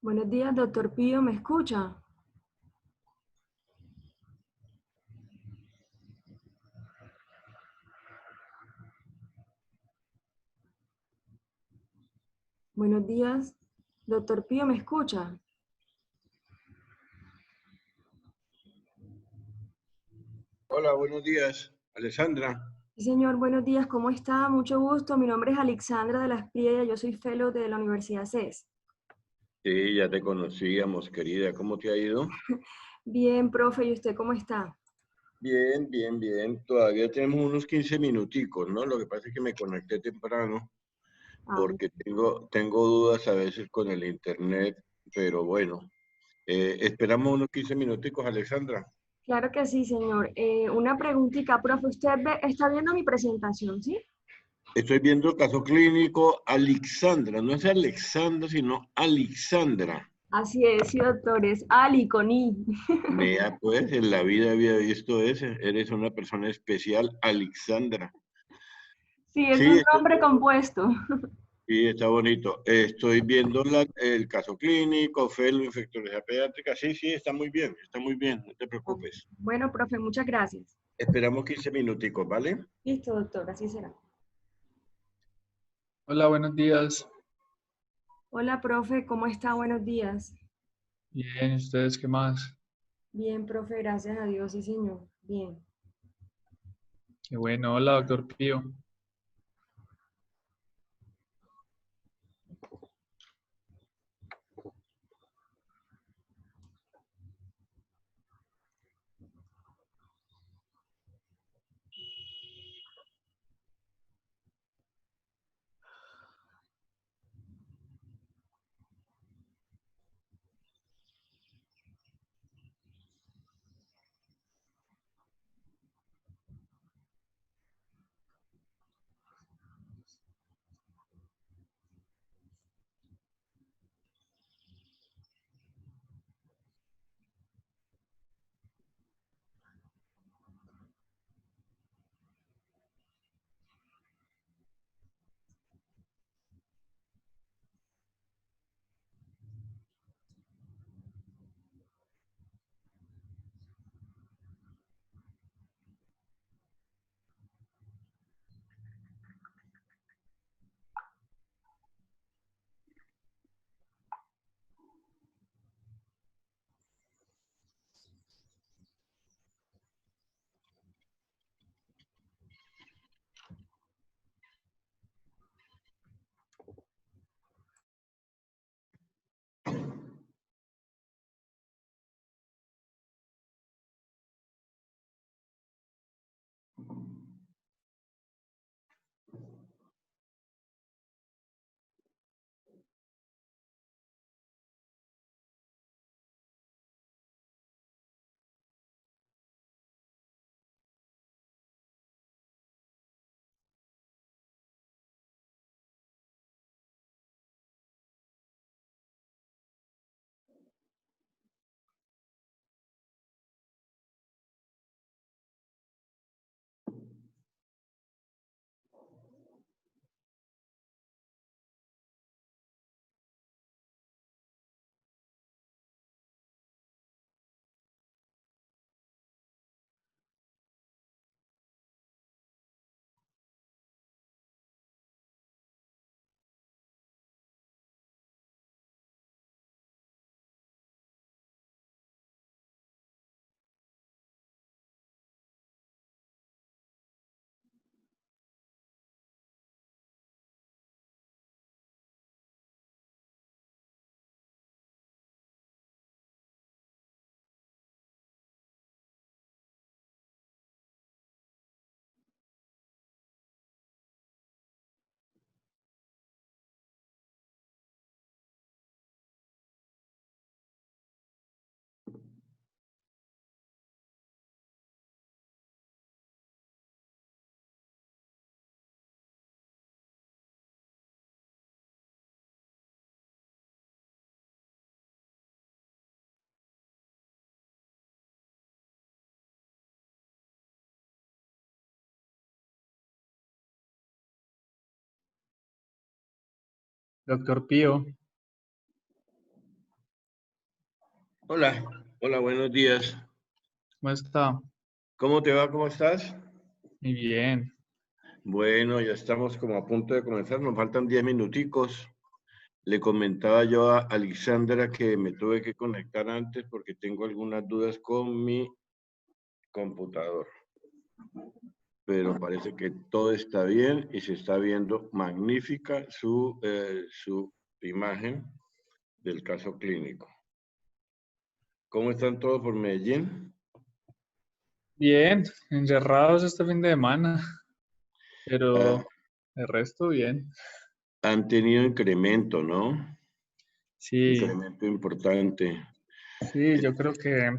Buenos días, doctor Pío, ¿me escucha? Buenos días, doctor Pío, ¿me escucha? Hola, buenos días, Alessandra. Sí, señor, buenos días, ¿cómo está? Mucho gusto, mi nombre es Alexandra de las Priella, yo soy fellow de la Universidad CES. Sí, ya te conocíamos, querida. ¿Cómo te ha ido? Bien, profe, ¿y usted cómo está? Bien, bien, bien. Todavía tenemos unos 15 minuticos, ¿no? Lo que pasa es que me conecté temprano Ah, porque tengo dudas a veces con el internet, pero bueno, esperamos unos 15 minuticos, Alessandra. claro que sí, señor. Una preguntita, profe, ¿usted está viendo mi presentación, sí? Estoy viendo el caso clínico Alexandra, no es Alexandra, sino Alexandra. Así es, sí, doctor, es Ali con I. Vea, pues, en la vida había visto ese. Eres una persona especial, Alexandra. Sí, es Sí, un nombre compuesto. sí, está bonito. Estoy viendo el caso clínico, fellow infectología pediátrica. Sí, sí, está muy bien, no te preocupes. Bueno, profe, muchas gracias. Esperamos 15 minuticos, ¿vale? Listo, doctor, así será. Hola, buenos días. Hola, profe, ¿cómo está? Buenos días. Bien, ¿y ustedes qué más? Bien, profe, gracias a Dios, sí, señor. Bien. Qué bueno. Hola, doctor Pío. Doctor Pío. Hola, hola, buenos días. ¿Cómo está? ¿Cómo te va? ¿Cómo estás? Muy bien. Bueno, ya estamos como a punto de comenzar, nos faltan 10 minuticos. Le comentaba yo a Alexandra que me tuve que conectar antes porque tengo algunas dudas con mi computador, pero parece que todo está bien y se está viendo magnífica su imagen del caso clínico. ¿Cómo están todos por Medellín? Bien, encerrados este fin de semana, Ah, pero el resto bien. han tenido incremento, ¿no? Sí, Incremento importante. sí, yo creo que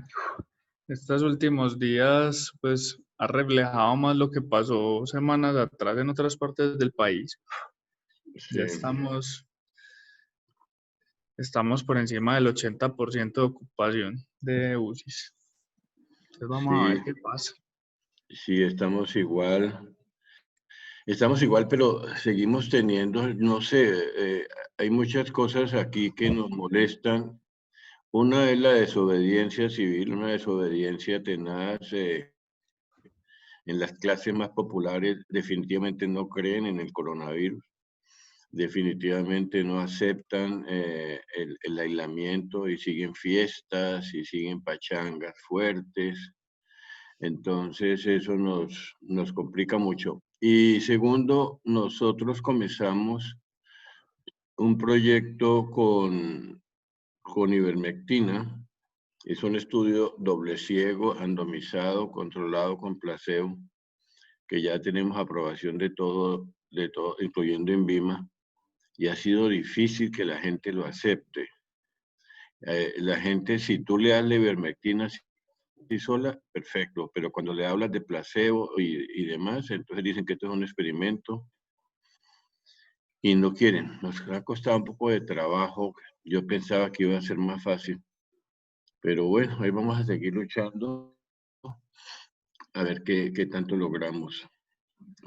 estos últimos días, pues, ha reflejado más lo que pasó semanas atrás en otras partes del país. Sí, Ya estamos por encima del 80% de ocupación de UCIs. Entonces vamos a ver sí, qué pasa. sí, estamos igual, pero seguimos teniendo, no sé, hay muchas cosas aquí que nos molestan. Una es la desobediencia civil, una desobediencia tenaz. En las clases más populares definitivamente no creen en el coronavirus, definitivamente no aceptan el aislamiento y siguen fiestas y siguen pachangas fuertes. Entonces eso nos complica mucho. Y segundo, nosotros comenzamos un proyecto con ivermectina. Es un estudio doble ciego, randomizado, controlado con placebo, que ya tenemos aprobación de todo, incluyendo INVIMA, y ha sido difícil que la gente lo acepte. La gente, si tú le das la ivermectina sí sola, perfecto, pero cuando le hablas de placebo y demás, entonces dicen que esto es un experimento y no quieren. Nos ha costado un poco de trabajo. Yo pensaba que iba a ser más fácil, pero bueno, ahí vamos a seguir luchando a ver qué tanto logramos.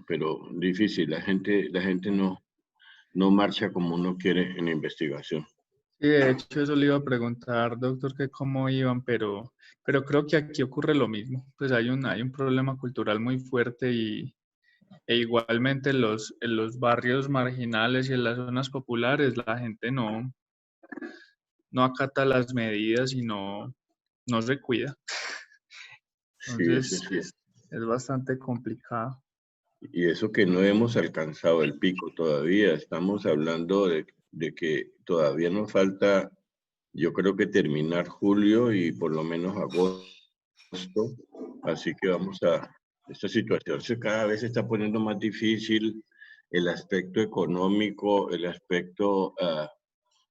Pero difícil, la gente no marcha como uno quiere en la investigación. Sí, de hecho eso le iba a preguntar, doctor, que cómo iban, pero creo que aquí ocurre lo mismo. Pues hay un problema cultural muy fuerte e igualmente en los barrios marginales y en las zonas populares la gente no acata las medidas y no se cuida. Sí, eso Entonces sí. es bastante complicado. Y eso que no hemos alcanzado el pico todavía. Estamos hablando de que todavía nos falta, yo creo que terminar julio y por lo menos agosto. Así que esta situación se cada vez se está poniendo más difícil. El aspecto económico, el aspecto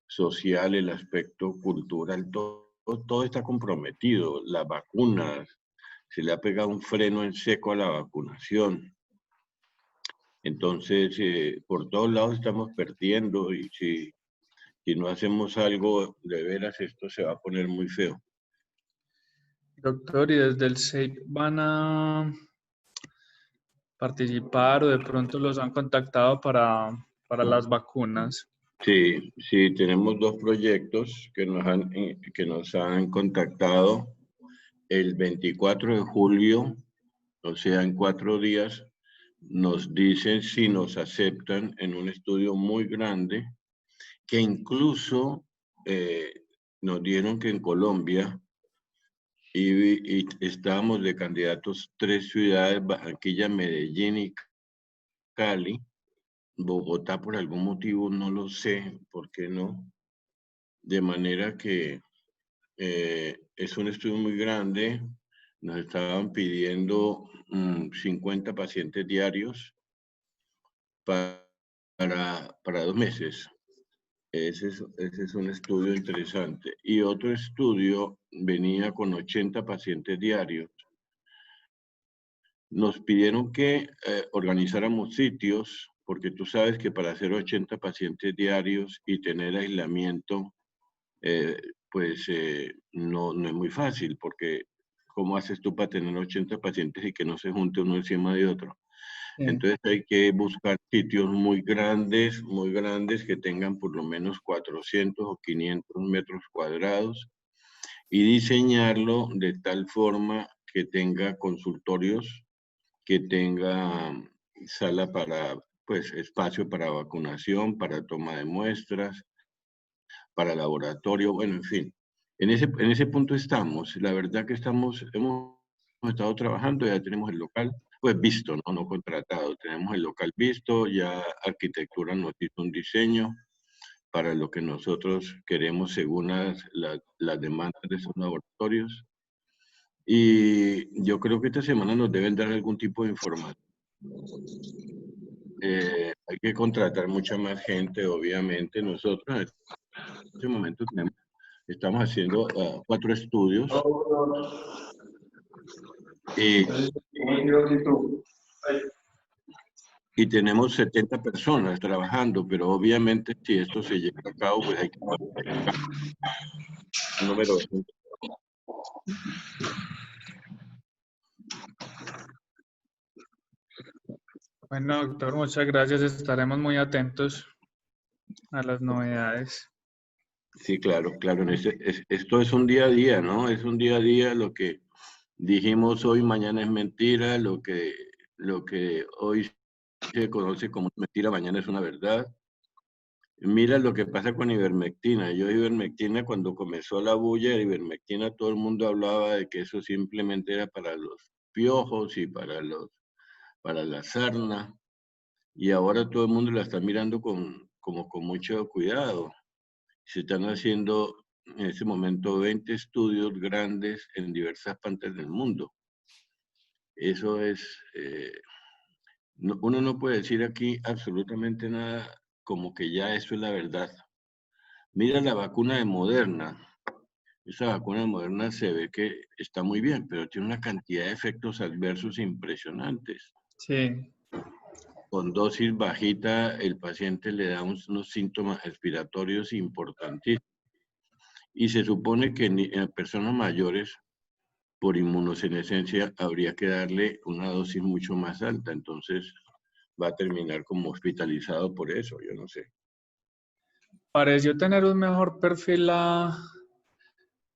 social, el aspecto cultural, todo está comprometido. Las vacunas, se le ha pegado un freno en seco a la vacunación. Entonces, por todos lados estamos perdiendo y si no hacemos algo, de veras esto se va a poner muy feo. Doctor, ¿y desde el SEIP van a participar o de pronto los han contactado para las vacunas? Sí, sí, tenemos dos proyectos que nos han contactado el 24 de julio, o sea, en 4 días, nos dicen si nos aceptan en un estudio muy grande, que incluso nos dieron que en Colombia y estábamos de candidatos 3 ciudades, Barranquilla, Medellín y Cali. Bogotá por algún motivo no lo sé, ¿por qué no? De manera que es un estudio muy grande. Nos estaban pidiendo 50 pacientes diarios pa- para 2 meses. Ese es un estudio interesante. Y otro estudio venía con 80 pacientes diarios. Nos pidieron que organizáramos sitios, porque tú sabes que para hacer 80 pacientes diarios y tener aislamiento, eh, pues no es muy fácil, porque ¿cómo haces tú para tener 80 pacientes y que no se junte uno encima de otro? Sí. Entonces hay que buscar sitios muy grandes, que tengan por lo menos 400 o 500 metros cuadrados y diseñarlo de tal forma que tenga consultorios, que tenga sala para, pues, espacio para vacunación, para toma de muestras, para laboratorio, bueno, en fin. En ese punto estamos. La verdad que hemos estado trabajando, ya tenemos el local, pues visto, ¿no? No contratado. Tenemos el local visto, ya Arquitectura nos hizo un diseño para lo que nosotros queremos según las demandas de esos laboratorios. Y yo creo que esta semana nos deben dar algún tipo de información. Hay que contratar mucha más gente, obviamente. Nosotros en este momento estamos haciendo 4 estudios y tenemos 70 personas trabajando, pero obviamente si esto se lleva a cabo, pues hay que multiplicar el número de gente. Bueno, doctor, muchas gracias. Estaremos muy atentos a las novedades. Sí, claro, claro. Esto es un día a día, ¿no? Es un día a día. Lo que dijimos hoy, mañana es mentira. Lo que hoy se conoce como mentira, mañana es una verdad. Mira lo que pasa con ivermectina. Ivermectina, cuando comenzó la bulla de ivermectina, todo el mundo hablaba de que eso simplemente era para los piojos y para la sarna. Y ahora todo el mundo la está mirando como con mucho cuidado. Se están haciendo en este momento 20 estudios grandes en diversas partes del mundo. Eso es, uno no puede decir aquí absolutamente nada como que ya eso es la verdad. Mira la vacuna de Moderna. Esa vacuna de Moderna se ve que está muy bien, pero tiene una cantidad de efectos adversos impresionantes. Sí. Con dosis bajita, el paciente le da unos síntomas respiratorios importantísimos. Y se supone que en personas mayores, por inmunosenescencia, habría que darle una dosis mucho más alta. Entonces, va a terminar como hospitalizado por eso, yo no sé. Pareció tener un mejor perfil la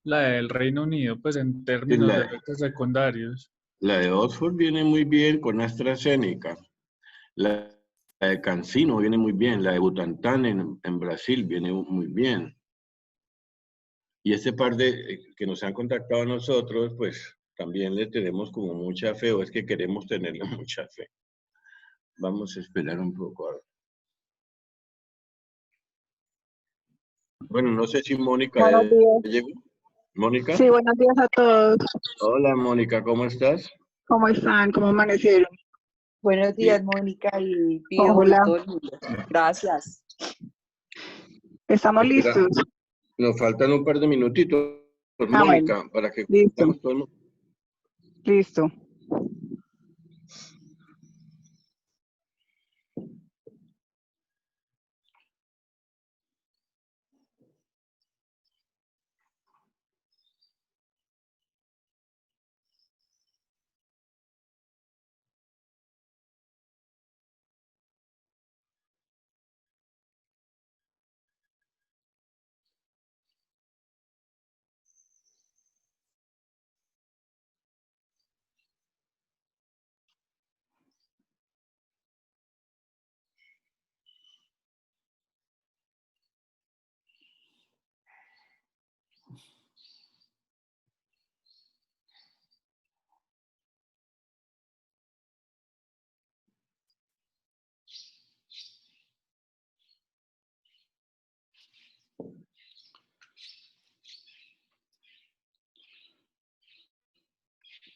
del Reino Unido, pues en términos de efectos secundarios. La de Oxford viene muy bien con AstraZeneca. La de CanSino viene muy bien. La de Butantan en Brasil viene muy bien. Y este par que nos han contactado a nosotros, pues también le tenemos como mucha fe, o es que queremos tenerle mucha fe. Vamos a esperar un poco. A ver. Bueno, no sé si Mónica Buenos días. llegó. ¿Mónica? Sí, buenos días a todos. Hola, Mónica, ¿cómo estás? ¿Cómo están? ¿Cómo amanecieron? Buenos Bien. días, Mónica y Pío Hola. y todo el mundo. Gracias. ¿Estamos Espera, listos? nos faltan un par de minutitos, Bueno, Mónica, para que listo. estamos todo el mundo. Listo.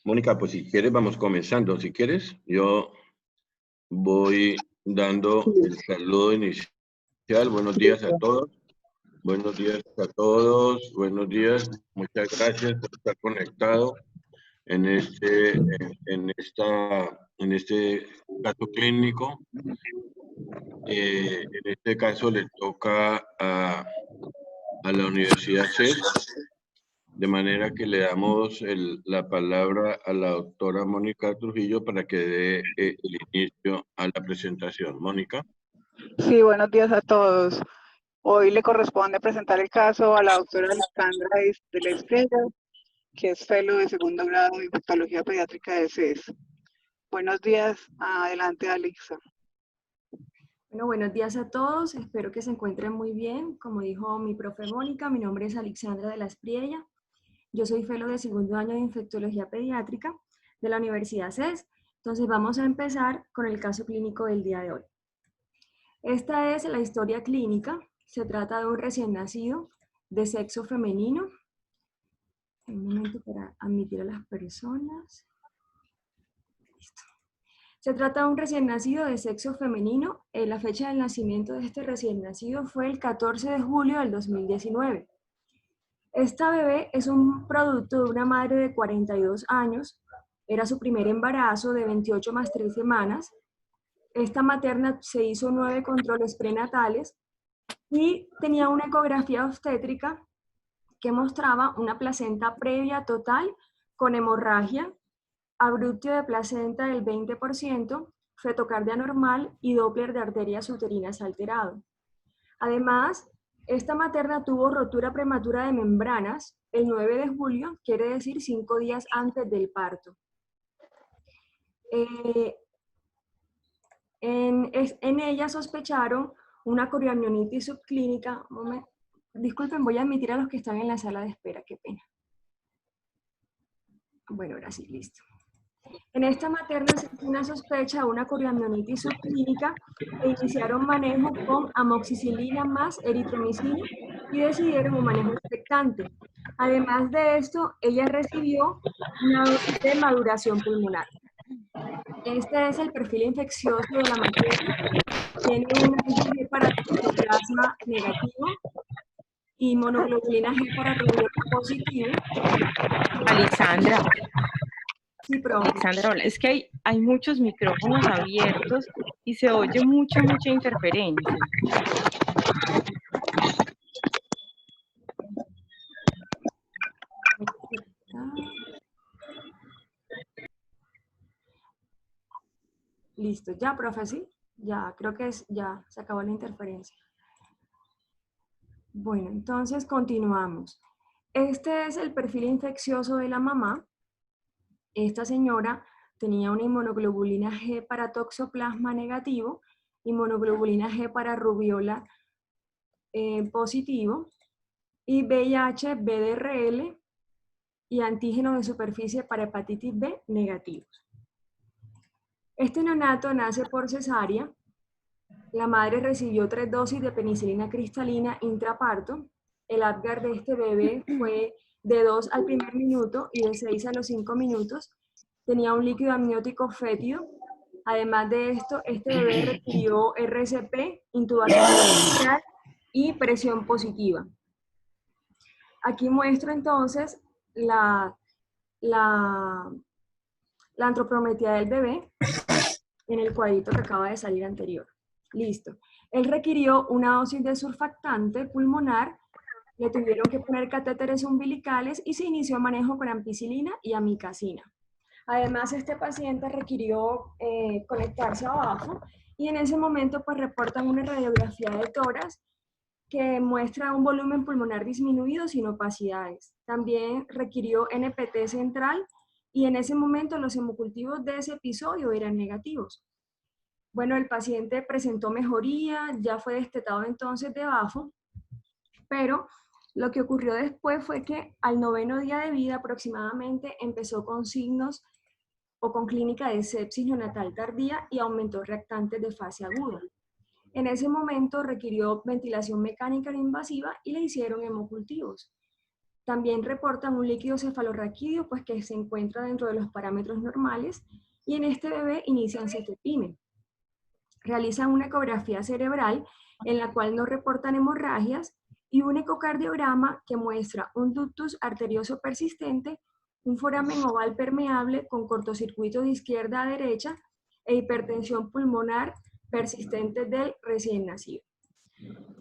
Mónica, pues si quieres, vamos comenzando. Si quieres, yo voy dando el saludo inicial. Buenos días a todos. Buenos días a todos. Buenos días. Muchas gracias por estar conectado en este caso clínico. En este caso le toca a la Universidad CES, de manera que le damos la palabra a la doctora Mónica Trujillo para que dé el inicio a la presentación. Mónica. Sí, buenos días a todos. Hoy le corresponde presentar el caso a la doctora Alexandra de la Espriella, que es fellow de segundo grado en infectología pediátrica de SES. Buenos días, adelante Alexa. Bueno, buenos días a todos, espero que se encuentren muy bien. Como dijo mi profe Mónica, mi nombre es Alexandra de la Espriella. Yo soy fellow de segundo año de infectología pediátrica de la Universidad SES. Entonces vamos a empezar con el caso clínico del día de hoy. Esta es la historia clínica. Se trata de un recién nacido de sexo femenino. Un momento para admitir a las personas. Listo. Se trata de un recién nacido de sexo femenino. La fecha del nacimiento de este recién nacido fue el 14 de julio del 2019. Esta bebé es un producto de una madre de 42 años. Era su primer embarazo de 28 más 3 semanas. Esta materna se hizo 9 controles prenatales y tenía una ecografía obstétrica que mostraba una placenta previa total con hemorragia, abruptio de placenta del 20%, fetocardia normal y Doppler de arterias uterinas alterado. Además, esta materna tuvo rotura prematura de membranas el 9 de julio, quiere decir 5 días antes del parto. En ella sospecharon una coriamnionitis subclínica. Disculpen, voy a admitir a los que están en la sala de espera, qué pena. Bueno, ahora sí, listo. En esta materna se hizo una sospecha de una coriamnionitis subclínica e iniciaron manejo con amoxicilina más eritromicina y decidieron un manejo expectante. Además de esto, ella recibió una dosis de maduración pulmonar. Este es el perfil infeccioso de la materna. Tiene un antígeno para toxoplasma negativo y monoglobulina G para rubiola positivo. Alexandra, Sí, profe. Alexandra, hola. Es que hay muchos micrófonos abiertos y se oye mucha interferencia. Listo, ya, profe, sí. Ya, creo que ya se acabó la interferencia. Bueno, entonces continuamos. Este es el perfil infeccioso de la mamá. Esta señora tenía una inmunoglobulina G para toxoplasma negativo, inmunoglobulina G para rubiola positivo y VIH, BDRL y antígeno de superficie para hepatitis B negativos. Este neonato nace por cesárea. La madre recibió 3 dosis de penicilina cristalina intraparto. El Apgar de este bebé fue de 2 al primer minuto y de 6 a los 5 minutos. Tenía un líquido amniótico fétido. Además de esto, este bebé requirió RCP, intubación artificial y presión positiva. Aquí muestro entonces la antropometría del bebé en el cuadrito que acaba de salir anterior. Listo. Él requirió una dosis de surfactante pulmonar, le tuvieron que poner catéteres umbilicales y se inició manejo con ampicilina y amicacina. Además, este paciente requirió conectarse a BAFO y en ese momento pues reportan una radiografía de tórax que muestra un volumen pulmonar disminuido sin opacidades. También requirió NPT central y en ese momento los hemocultivos de ese episodio eran negativos. Bueno, el paciente presentó mejoría, ya fue destetado entonces de BAFO, pero lo que ocurrió después fue que al 9º día de vida aproximadamente empezó con signos o con clínica de sepsis neonatal tardía y aumentó reactantes de fase aguda. En ese momento requirió ventilación mecánica no invasiva y le hicieron hemocultivos. También reportan un líquido cefalorraquídeo, pues que se encuentra dentro de los parámetros normales, y en este bebé inician cetepime. Realizan una ecografía cerebral en la cual no reportan hemorragias y un ecocardiograma que muestra un ductus arterioso persistente, un foramen oval permeable con cortocircuito de izquierda a derecha e hipertensión pulmonar persistente del recién nacido.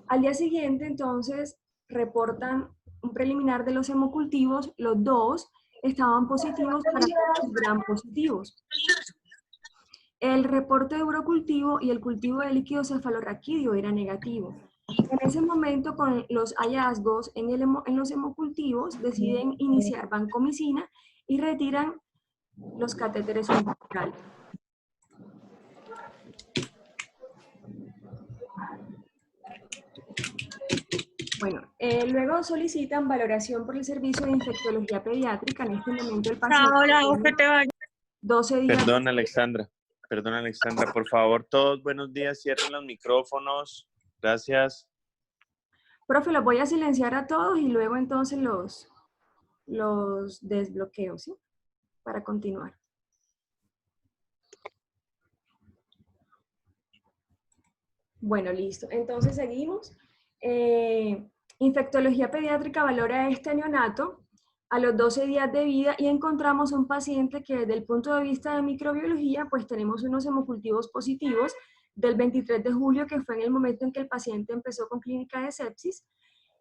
Al día siguiente, entonces, reportan un preliminar de los hemocultivos, los dos estaban positivos para gram positivos. El reporte de urocultivo y el cultivo de líquido cefalorraquídeo era negativo. En ese momento, con los hallazgos en los hemocultivos, deciden iniciar vancomicina y retiran los catéteres umbilicales. Bueno, luego solicitan valoración por el servicio de infectología pediátrica. En este momento el paciente tiene 12 días. Perdón, Alexandra, por favor, todos buenos días, cierren los micrófonos. Gracias. Profe, los voy a silenciar a todos y luego entonces los desbloqueo, ¿sí? Para continuar. Bueno, listo. Entonces seguimos. Infectología pediátrica valora a este neonato a los 12 días de vida y encontramos un paciente que desde el punto de vista de microbiología, pues tenemos unos hemocultivos positivos del 23 de julio, que fue en el momento en que el paciente empezó con clínica de sepsis,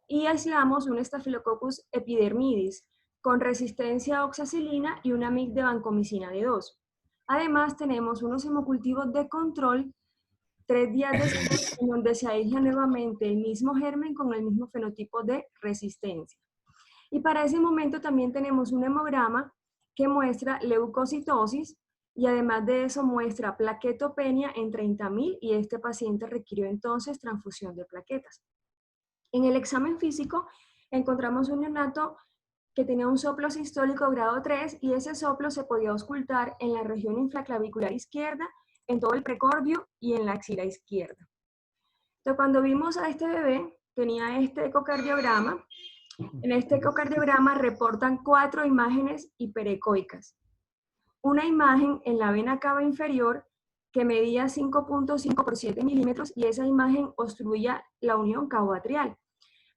y aislamos un Staphylococcus epidermidis con resistencia a oxacilina y una MIC de vancomicina de 2. Además, tenemos unos hemocultivos de control 3 días después, en donde se aísla nuevamente el mismo germen con el mismo fenotipo de resistencia. Y para ese momento también tenemos un hemograma que muestra leucocitosis y además de eso muestra plaquetopenia en 30.000 y este paciente requirió entonces transfusión de plaquetas. En el examen físico encontramos un neonato que tenía un soplo sistólico grado 3 y ese soplo se podía auscultar en la región infraclavicular izquierda, en todo el precordio y en la axila izquierda. Entonces, cuando vimos a este bebé, tenía este ecocardiograma. En este ecocardiograma reportan 4 imágenes hiperecoicas. Una imagen en la vena cava inferior que medía 5.5 por 7 milímetros y esa imagen obstruía la unión cavoatrial.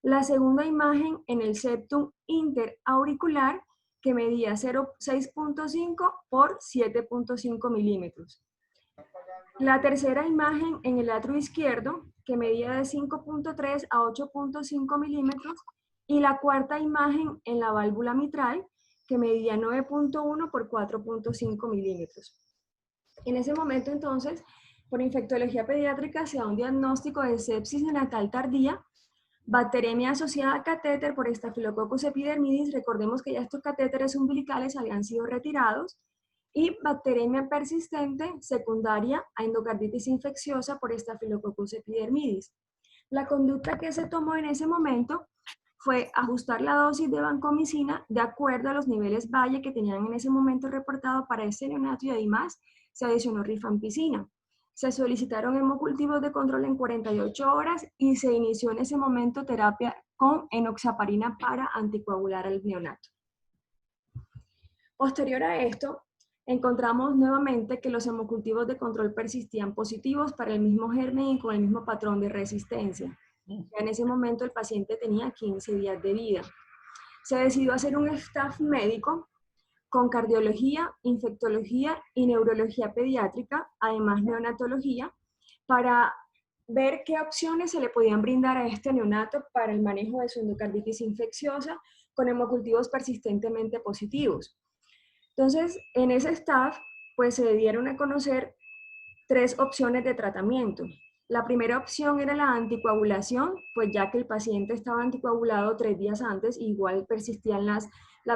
La segunda imagen en el septum interauricular que medía 6.5 por 7.5 milímetros. La tercera imagen en el atrio izquierdo, que medía de 5.3 a 8.5 milímetros, y la cuarta imagen en la válvula mitral, que medía 9.1 por 4.5 milímetros. En ese momento, entonces, por infectología pediátrica se da un diagnóstico de sepsis neonatal tardía, bacteremia asociada a catéter por Staphylococcus epidermidis. Recordemos que ya estos catéteres umbilicales habían sido retirados, y bacteremia persistente secundaria a endocarditis infecciosa por Staphylococcus epidermidis. La conducta que se tomó en ese momento fue ajustar la dosis de vancomicina de acuerdo a los niveles Valle que tenían en ese momento reportado para este neonato y además se adicionó rifampicina. Se solicitaron hemocultivos de control en 48 horas y se inició en ese momento terapia con enoxaparina para anticoagular al neonato. Posterior a esto, encontramos nuevamente que los hemocultivos de control persistían positivos para el mismo germen y con el mismo patrón de resistencia. Ya en ese momento el paciente tenía 15 días de vida. Se decidió hacer un staff médico con cardiología, infectología y neurología pediátrica, además neonatología, para ver qué opciones se le podían brindar a este neonato para el manejo de su endocarditis infecciosa con hemocultivos persistentemente positivos. Entonces, en ese staff, pues se dieron a conocer 3 opciones de tratamiento. La primera opción era la anticoagulación, pues ya que el paciente estaba anticoagulado 3 días antes, igual persistían las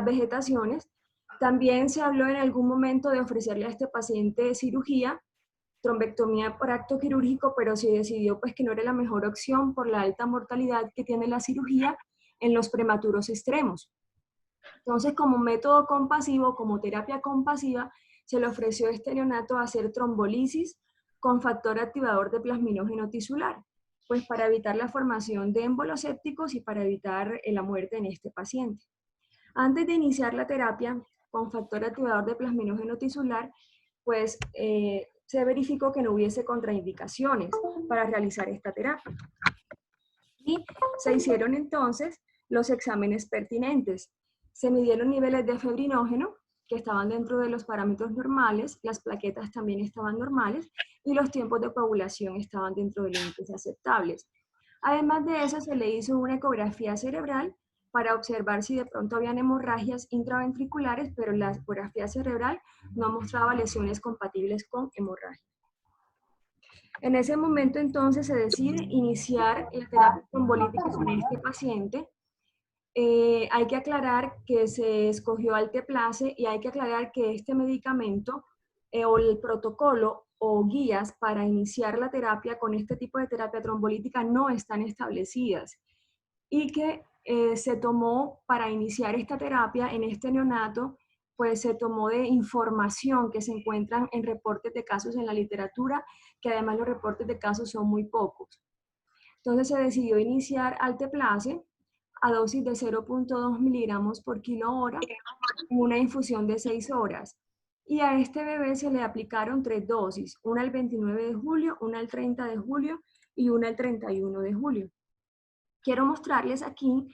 vegetaciones. También se habló en algún momento de ofrecerle a este paciente cirugía, trombectomía por acto quirúrgico, pero se decidió pues que no era la mejor opción por la alta mortalidad que tiene la cirugía en los prematuros extremos. Entonces, como método compasivo, como terapia compasiva, se le ofreció a este neonato hacer trombolisis con factor activador de plasminógeno tisular, pues para evitar la formación de émbolos sépticos y para evitar la muerte en este paciente. Antes de iniciar la terapia con factor activador de plasminógeno tisular, pues se verificó que no hubiese contraindicaciones para realizar esta terapia. Y se hicieron entonces los exámenes pertinentes. Se midieron niveles de febrinógeno, que estaban dentro de los parámetros normales, las plaquetas también estaban normales, y los tiempos de coagulación estaban dentro de límites aceptables. Además de eso, se le hizo una ecografía cerebral para observar si de pronto habían hemorragias intraventriculares, pero la ecografía cerebral no mostraba lesiones compatibles con hemorragia. En ese momento entonces se decide iniciar la terapia trombolítica con este paciente. Hay que aclarar que se escogió alteplase y hay que aclarar que este medicamento o el protocolo o guías para iniciar la terapia con este tipo de terapia trombolítica no están establecidas y que se tomó para iniciar esta terapia en este neonato, pues se tomó de información que se encuentran en reportes de casos en la literatura, que además los reportes de casos son muy pocos. Entonces se decidió iniciar alteplase a dosis de 0.2 miligramos por kilo hora, una infusión de 6 horas. Y a este bebé se le aplicaron 3 dosis, una el 29 de julio, una el 30 de julio y una el 31 de julio. Quiero mostrarles aquí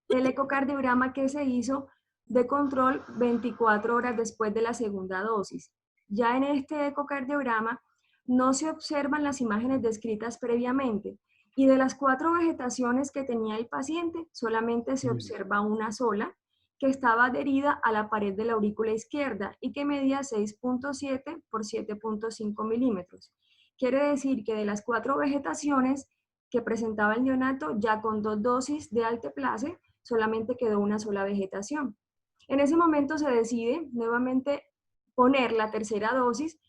el ecocardiograma que se hizo de control 24 horas después de la segunda dosis. Ya en este ecocardiograma no se observan las imágenes descritas previamente y de las 4 vegetaciones que tenía el paciente solamente se observa una sola que estaba adherida a la pared de la aurícula izquierda y que medía 6.7 por 7.5 milímetros. Quiere decir que de las 4 vegetaciones que presentaba el neonato, ya con 2 dosis de alteplase, solamente quedó una sola vegetación. En ese momento se decide nuevamente poner la tercera dosis,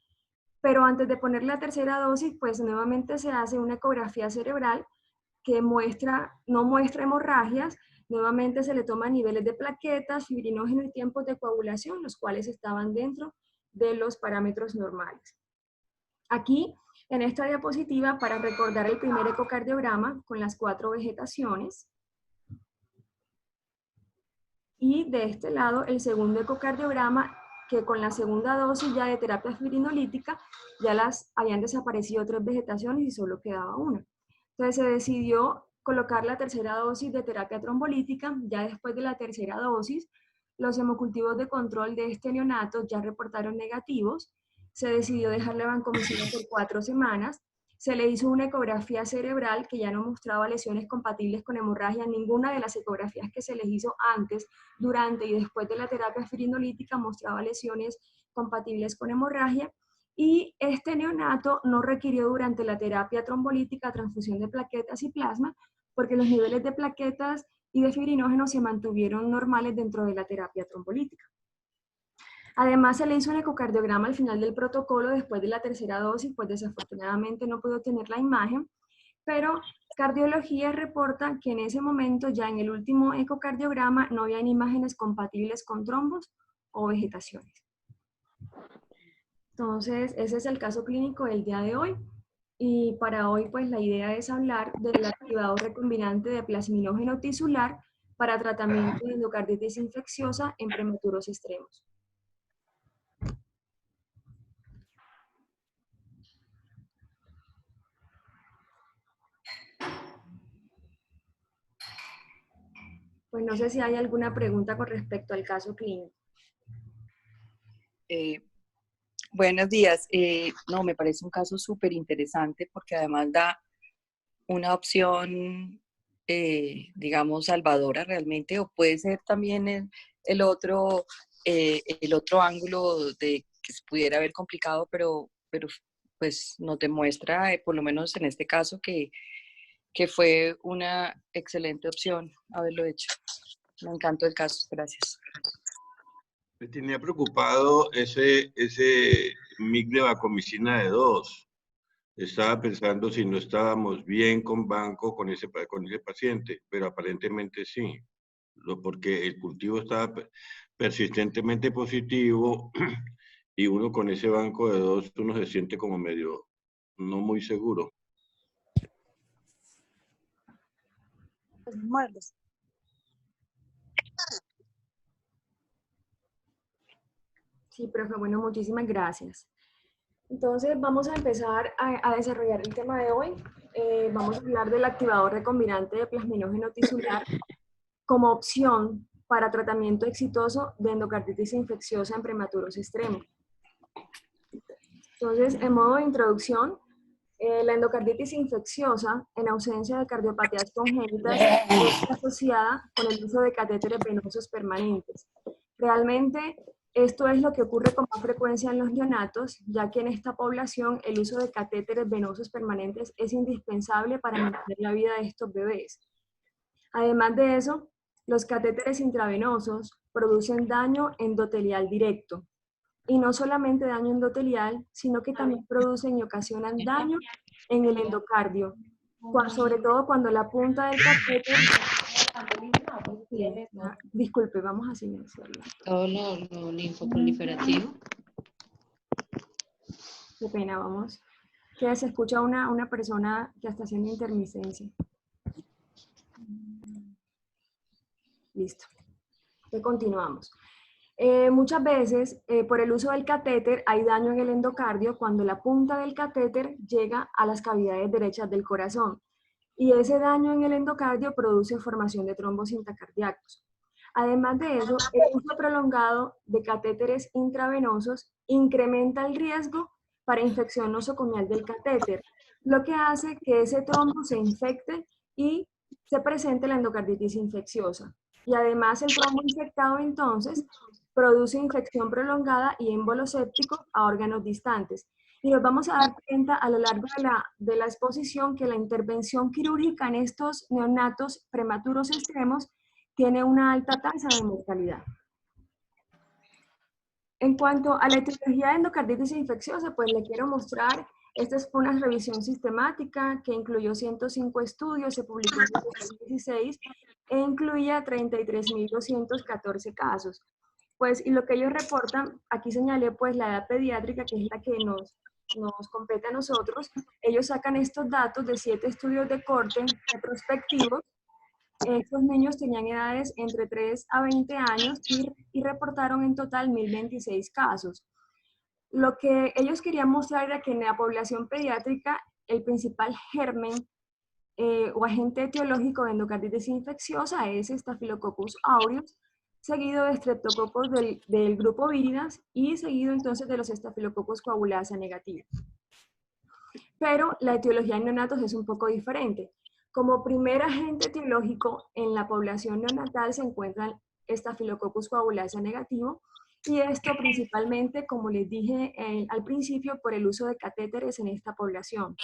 pero antes de poner la tercera dosis, pues nuevamente se hace una ecografía cerebral que no muestra hemorragias, nuevamente se le toman niveles de plaquetas, fibrinógeno y tiempos de coagulación, los cuales estaban dentro de los parámetros normales. Aquí, en esta diapositiva, para recordar el primer ecocardiograma con las 4 vegetaciones. Y de este lado, el segundo ecocardiograma, que con la segunda dosis ya de terapia fibrinolítica, ya habían desaparecido 3 vegetaciones y solo quedaba una. Entonces se decidió colocar la tercera dosis de terapia trombolítica. Ya después de la tercera dosis, los hemocultivos de control de este neonato ya reportaron negativos. Se decidió dejarle vancomicina por 4 semanas. Se le hizo una ecografía cerebral que ya no mostraba lesiones compatibles con hemorragia. Ninguna de las ecografías que se les hizo antes, durante y después de la terapia fibrinolítica mostraba lesiones compatibles con hemorragia. Y este neonato no requirió durante la terapia trombolítica transfusión de plaquetas y plasma, porque los niveles de plaquetas y de fibrinógeno se mantuvieron normales dentro de la terapia trombolítica. Además, se le hizo un ecocardiograma al final del protocolo después de la tercera dosis, pues desafortunadamente no pudo tener la imagen, pero cardiología reporta que en ese momento, ya en el último ecocardiograma, no habían imágenes compatibles con trombos o vegetaciones. Entonces, ese es el caso clínico del día de hoy. Y para hoy, pues la idea es hablar del activador recombinante de plasminógeno tisular para tratamiento de endocarditis infecciosa en prematuros extremos. Pues no sé si hay alguna pregunta con respecto al caso clínico. Buenos días. No, me parece un caso súper interesante porque además da una opción, digamos, salvadora realmente, o puede ser también el otro ángulo de que se pudiera haber complicado, pero pues nos demuestra, por lo menos en este caso, que fue una excelente opción haberlo hecho. Me encantó el caso, gracias. Me tenía preocupado ese mic de vancomicina de 2. Estaba pensando si no estábamos bien con banco con ese paciente, pero aparentemente sí, porque el cultivo estaba persistentemente positivo y uno con ese banco de 2, uno se siente como medio no muy seguro. Muertos. Sí, profe, bueno, muchísimas gracias. Entonces vamos a empezar a desarrollar el tema de hoy. Vamos a hablar del activador recombinante de plasminógeno tisular como opción para tratamiento exitoso de endocarditis infecciosa en prematuros extremos. Entonces, en modo de introducción, la endocarditis infecciosa, en ausencia de cardiopatías congénitas, es asociada con el uso de catéteres venosos permanentes. Realmente, Esto es lo que ocurre con más frecuencia en los neonatos, ya que en esta población el uso de catéteres venosos permanentes es indispensable para mantener la vida de estos bebés. Además de eso, los catéteres intravenosos producen daño endotelial directo. Y no solamente daño endotelial, sino que también producen y ocasionan daño en el endocardio, sobre todo cuando la punta del catéter... Disculpe, vamos a silenciarlo. Todo lo linfoproliferativo. Qué pena, vamos. Que se escucha una persona que está haciendo intermitencia. Listo. Entonces continuamos. Muchas veces, por el uso del catéter, hay daño en el endocardio cuando la punta del catéter llega a las cavidades derechas del corazón. Y ese daño en el endocardio produce formación de trombos intracardíacos. Además de eso, el uso prolongado de catéteres intravenosos incrementa el riesgo para infección nosocomial del catéter, lo que hace que ese trombo se infecte y se presente la endocarditis infecciosa. Y además el trombo infectado entonces produce infección prolongada y émbolo séptico a órganos distantes. Y nos vamos a dar cuenta a lo largo de la exposición que la intervención quirúrgica en estos neonatos prematuros extremos tiene una alta tasa de mortalidad. En cuanto a la etiología de endocarditis infecciosa, pues le quiero mostrar, esta fue una revisión sistemática que incluyó 105 estudios, se publicó en 2016 e incluía 33.214 casos. Pues, y lo que ellos reportan, aquí señalé pues la edad pediátrica, que es la que nos compete a nosotros. Ellos sacan estos datos de 7 estudios de corte retrospectivos. Estos niños tenían edades entre 3 a 20 años y reportaron en total 1.026 casos. Lo que ellos querían mostrar era que en la población pediátrica el principal germen o agente etiológico de endocarditis infecciosa es Staphylococcus aureus, seguido de Streptococcus del grupo Viridas y seguido entonces de los Staphylococcus coagulasa negativos. Pero la etiología en neonatos es un poco diferente. Como primer agente etiológico en la población neonatal se encuentra Staphylococcus coagulasa negativo, y esto principalmente, como les dije al principio, por el uso de catéteres en esta población,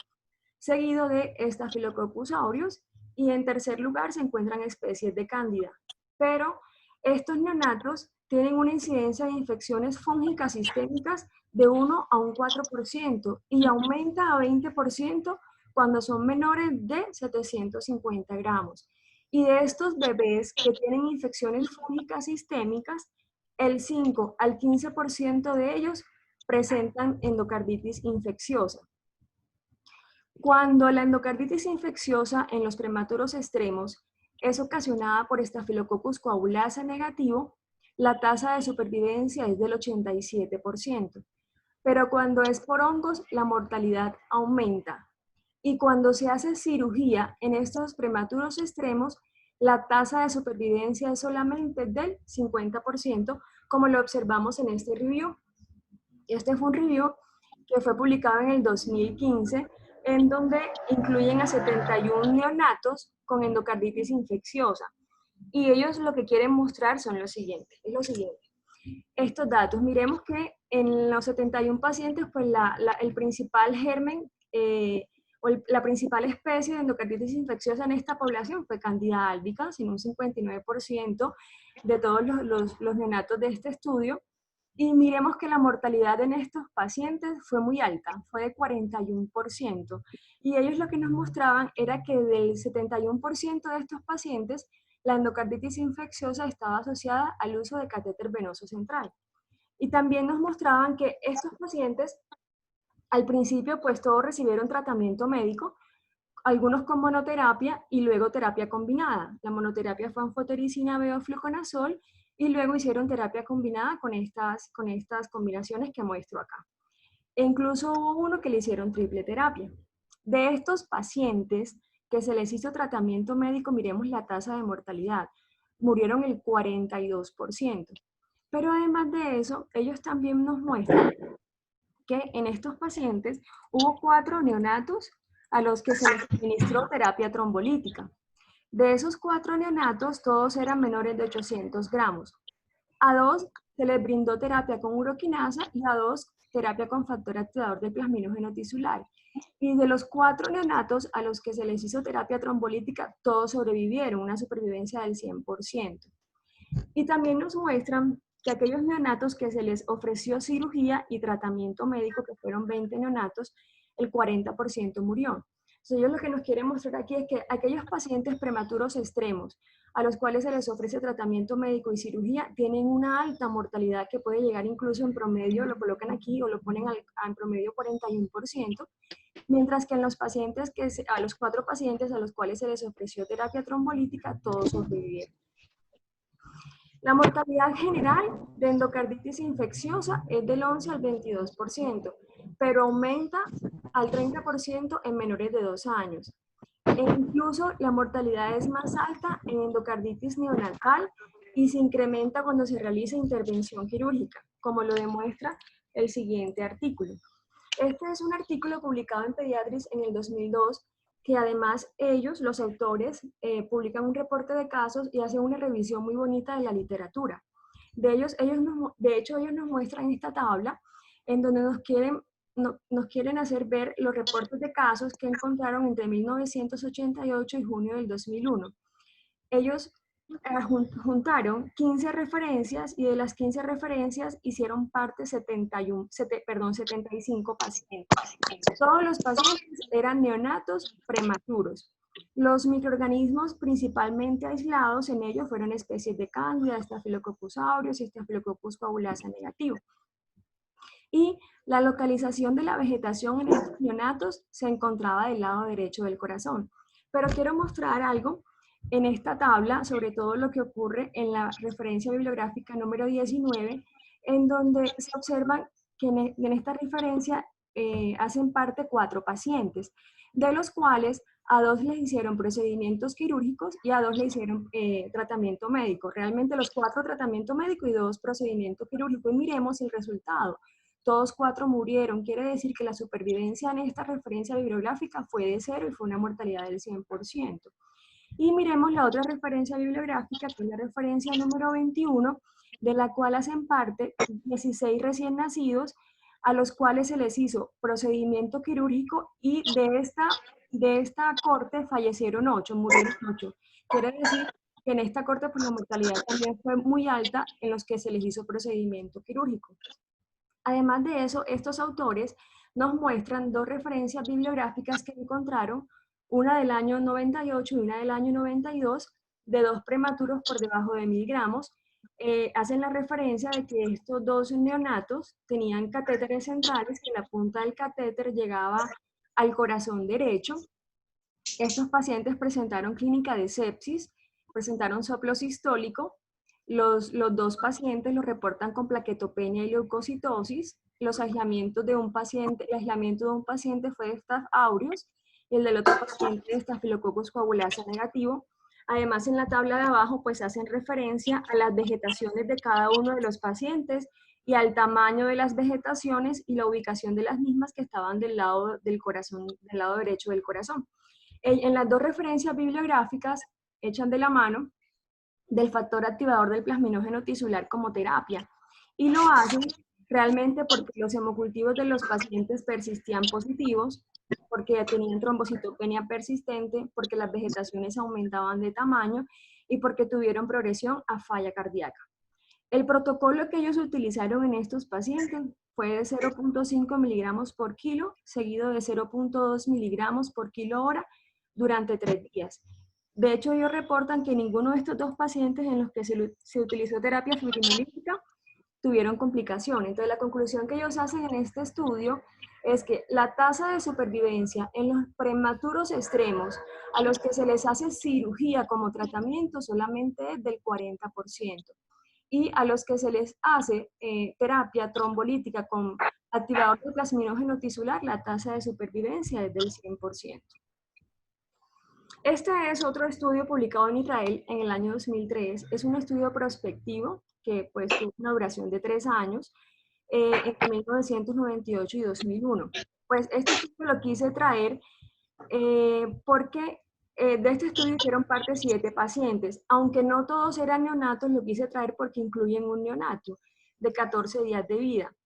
seguido de Staphylococcus aureus, y en tercer lugar se encuentran especies de cándida. Pero estos neonatos tienen una incidencia de infecciones fúngicas sistémicas de 1 a un 4% y aumenta a 20% cuando son menores de 750 gramos. Y de estos bebés que tienen infecciones fúngicas sistémicas, el 5 al 15% de ellos presentan endocarditis infecciosa. Cuando la endocarditis infecciosa en los prematuros extremos es ocasionada por Staphylococcus coagulasa negativo, la tasa de supervivencia es del 87%. Pero cuando es por hongos, la mortalidad aumenta. Y cuando se hace cirugía en estos prematuros extremos, la tasa de supervivencia es solamente del 50%, como lo observamos en este review. Este fue un review que fue publicado en el 2015, en donde incluyen a 71 neonatos con endocarditis infecciosa. Y ellos lo que quieren mostrar son lo siguiente. Estos datos, miremos que en los 71 pacientes, pues el principal germen o la principal especie de endocarditis infecciosa en esta población fue Candida albicans, en un 59% de todos los neonatos de este estudio. Y miremos que la mortalidad en estos pacientes fue muy alta, fue de 41%. Y ellos lo que nos mostraban era que del 71% de estos pacientes, la endocarditis infecciosa estaba asociada al uso de catéter venoso central. Y también nos mostraban que estos pacientes, al principio, pues todos recibieron tratamiento médico, algunos con monoterapia y luego terapia combinada. La monoterapia fue anfotericina, fluconazol, y luego hicieron terapia combinada con estas combinaciones que muestro acá. E incluso hubo uno que le hicieron triple terapia. De estos pacientes que se les hizo tratamiento médico, miremos la tasa de mortalidad. Murieron el 42%. Pero además de eso, ellos también nos muestran que en estos pacientes hubo 4 neonatos a los que se les administró terapia trombolítica. De esos 4 neonatos, todos eran menores de 800 gramos. A 2 se les brindó terapia con uroquinasa y a 2 terapia con factor activador del plasminógeno tisular. Y de los 4 neonatos a los que se les hizo terapia trombolítica, todos sobrevivieron, una supervivencia del 100%. Y también nos muestran que aquellos neonatos que se les ofreció cirugía y tratamiento médico, que fueron 20 neonatos, el 40% murió. Entonces ellos lo que nos quieren mostrar aquí es que aquellos pacientes prematuros extremos a los cuales se les ofrece tratamiento médico y cirugía tienen una alta mortalidad que puede llegar incluso en promedio, lo colocan aquí o lo ponen en promedio 41%, mientras que en los pacientes a los 4 pacientes a los cuales se les ofreció terapia trombolítica, todos sobrevivieron. La mortalidad general de endocarditis infecciosa es del 11 al 22%, pero aumenta al 30% en menores de 2 años. E incluso la mortalidad es más alta en endocarditis neonatal y se incrementa cuando se realiza intervención quirúrgica, como lo demuestra el siguiente artículo. Este es un artículo publicado en Pediatrics en el 2002, que además ellos, los autores, publican un reporte de casos y hacen una revisión muy bonita de la literatura. De hecho, ellos nos muestran esta tabla en donde nos quieren hacer ver los reportes de casos que encontraron entre 1988 y junio del 2001. Ellos juntaron 15 referencias y de las 15 referencias hicieron parte 75 pacientes. Todos los pacientes eran neonatos prematuros. Los microorganismos principalmente aislados en ellos fueron especies de Cándida, Staphylococcus aureus y Staphylococcus coagulasa negativo. Y la localización de la vegetación en estos neonatos se encontraba del lado derecho del corazón. Pero quiero mostrar algo en esta tabla, sobre todo lo que ocurre en la referencia bibliográfica número 19, en donde se observan que en esta referencia hacen parte 4 pacientes, de los cuales a 2 les hicieron procedimientos quirúrgicos y a 2 le hicieron tratamiento médico. Realmente los 4 tratamiento médico y 2 procedimiento quirúrgico. Y miremos el resultado. Todos 4 murieron. Quiere decir que la supervivencia en esta referencia bibliográfica fue de 0 y fue una mortalidad del 100%. Y miremos la otra referencia bibliográfica, que es la referencia número 21, de la cual hacen parte 16 recién nacidos, a los cuales se les hizo procedimiento quirúrgico y de esta corte fallecieron 8, murieron 8. Quiere decir que en esta corte pues, la mortalidad también fue muy alta en los que se les hizo procedimiento quirúrgico. Además de eso, estos autores nos muestran 2 referencias bibliográficas que encontraron, una del año 98 y una del año 92, de 2 prematuros por debajo de 1000 gramos. Hacen la referencia de que estos 2 neonatos tenían catéteres centrales, que la punta del catéter llegaba al corazón derecho. Estos pacientes presentaron clínica de sepsis, presentaron soplo sistólico. Los 2 pacientes los reportan con plaquetopenia y leucocitosis. Los aislamientos de un paciente, el aislamiento de un paciente fue de Staph aureus y el del otro paciente de Staphylococcus coagulasa negativo. Además, en la tabla de abajo, pues hacen referencia a las vegetaciones de cada uno de los pacientes y al tamaño de las vegetaciones y la ubicación de las mismas que estaban del lado del corazón, del lado derecho del corazón. En las 2 referencias bibliográficas echan de la mano del factor activador del plasminógeno tisular como terapia. Y lo hacen realmente porque los hemocultivos de los pacientes persistían positivos, porque tenían trombocitopenia persistente, porque las vegetaciones aumentaban de tamaño y porque tuvieron progresión a falla cardíaca. El protocolo que ellos utilizaron en estos pacientes fue de 0.5 miligramos por kilo, seguido de 0.2 miligramos por kilo hora durante 3 días. De hecho, ellos reportan que ninguno de estos 2 pacientes en los que se utilizó terapia fibrinolítica tuvieron complicaciones. Entonces, la conclusión que ellos hacen en este estudio es que la tasa de supervivencia en los prematuros extremos a los que se les hace cirugía como tratamiento solamente es del 40%. Y a los que se les hace terapia trombolítica con activador de plasminógeno tisular, la tasa de supervivencia es del 100%. Este es otro estudio publicado en Israel en el año 2003. Es un estudio prospectivo que pues, tuvo una duración de 3 años, entre 1998 y 2001. Pues este estudio lo quise traer porque De este estudio hicieron parte 7 pacientes, aunque no todos eran neonatos, lo quise traer porque incluyen un neonato de 14 días de vida.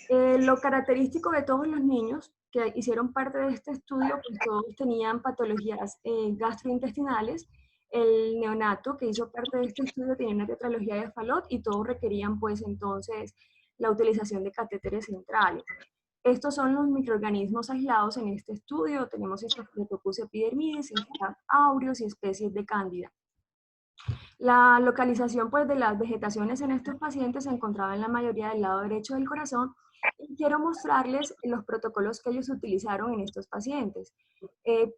Lo característico de todos los niños que hicieron parte de este estudio, pues todos tenían patologías gastrointestinales. El neonato que hizo parte de este estudio tenía una tetralogía de Fallot y todos requerían pues entonces la utilización de catéteres centrales. Estos son los microorganismos aislados en este estudio. Tenemos Staphylococcus epidermidis, Staph aureus y especies de cándida. La localización pues, de las vegetaciones en estos pacientes se encontraba en la mayoría del lado derecho del corazón y quiero mostrarles los protocolos que ellos utilizaron en estos pacientes.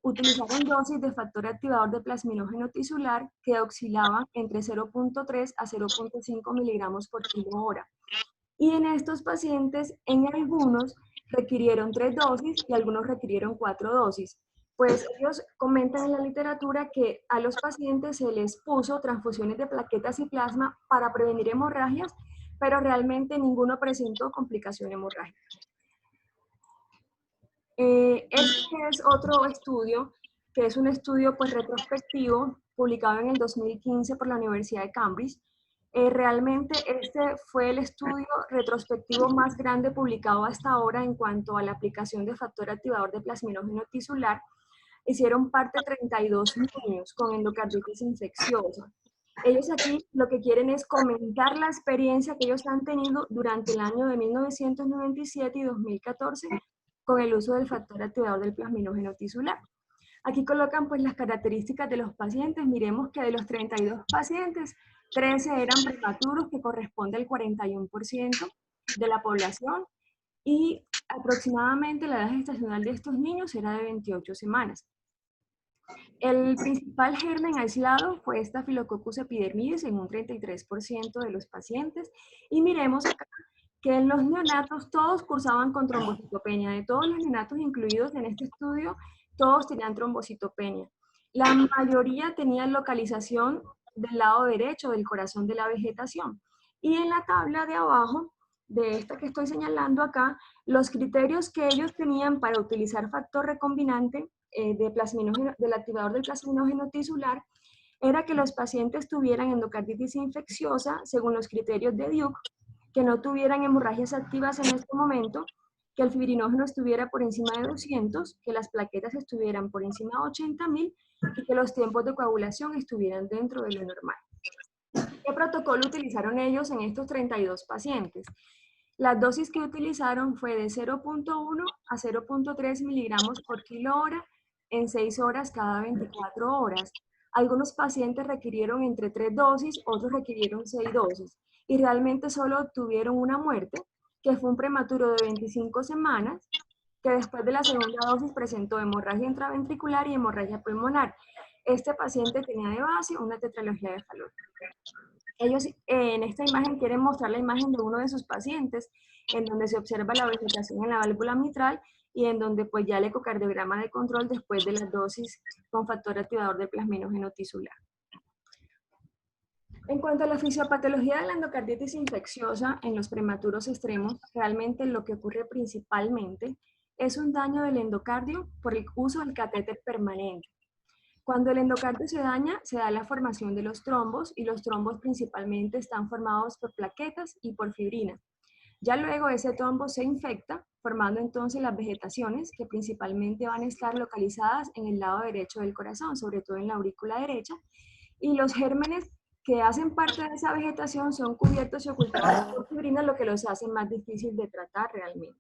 Utilizaron dosis de factor activador de plasminógeno tisular que oscilaban entre 0.3 a 0.5 miligramos por kilo hora. Y en estos pacientes, en algunos requirieron 3 dosis y algunos requirieron 4 dosis. Pues ellos comentan en la literatura que a los pacientes se les puso transfusiones de plaquetas y plasma para prevenir hemorragias, pero realmente ninguno presentó complicación hemorrágica. Este es otro estudio, que es un estudio pues, retrospectivo, publicado en el 2015 por la Universidad de Cambridge. Realmente este fue el estudio retrospectivo más grande publicado hasta ahora en cuanto a la aplicación de factor activador de plasminógeno tisular. Hicieron parte 32 niños con endocarditis infecciosa. Ellos aquí lo que quieren es comentar la experiencia que ellos han tenido durante el año de 1997 y 2014 con el uso del factor activador del plasminógeno tisular. Aquí colocan pues las características de los pacientes. Miremos que de los 32 pacientes, 13 eran prematuros, que corresponde al 41% de la población, y aproximadamente la edad gestacional de estos niños era de 28 semanas. El principal germen aislado fue Staphylococcus epidermidis en un 33% de los pacientes, y miremos acá que en los neonatos todos cursaban con trombocitopenia. De todos los neonatos incluidos en este estudio, todos tenían trombocitopenia. La mayoría tenían localización del lado derecho del corazón de la vegetación. Y en la tabla de abajo, de esta que estoy señalando acá, los criterios que ellos tenían para utilizar factor recombinante del activador del plasminógeno tisular era que los pacientes tuvieran endocarditis infecciosa según los criterios de Duke, que no tuvieran hemorragias activas en este momento, que el fibrinógeno estuviera por encima de 200, que las plaquetas estuvieran por encima de 80.000 y que los tiempos de coagulación estuvieran dentro de lo normal. ¿Qué protocolo utilizaron ellos en estos 32 pacientes? Las dosis que utilizaron fue de 0.1 a 0.3 miligramos por kilo hora en 6 horas cada 24 horas. Algunos pacientes requirieron entre 3 dosis, otros requirieron 6 dosis. Y realmente solo obtuvieron una muerte, que fue un prematuro de 25 semanas, que después de la segunda dosis presentó hemorragia intraventricular y hemorragia pulmonar. Este paciente tenía de base una tetralogía de Fallot. Ellos en esta imagen quieren mostrar la imagen de uno de sus pacientes, en donde se observa la vegetación en la válvula mitral y en donde pues ya el ecocardiograma de control después de las dosis con factor activador de plasminógeno tisular. En cuanto a la fisiopatología de la endocarditis infecciosa en los prematuros extremos, realmente lo que ocurre principalmente es un daño del endocardio por el uso del catéter permanente. Cuando el endocardio se daña, se da la formación de los trombos, y los trombos principalmente están formados por plaquetas y por fibrina. Ya luego ese trombo se infecta, formando entonces las vegetaciones, que principalmente van a estar localizadas en el lado derecho del corazón, sobre todo en la aurícula derecha, y los gérmenes que hacen parte de esa vegetación son cubiertos y ocultados por fibrina, lo que los hace más difícil de tratar realmente.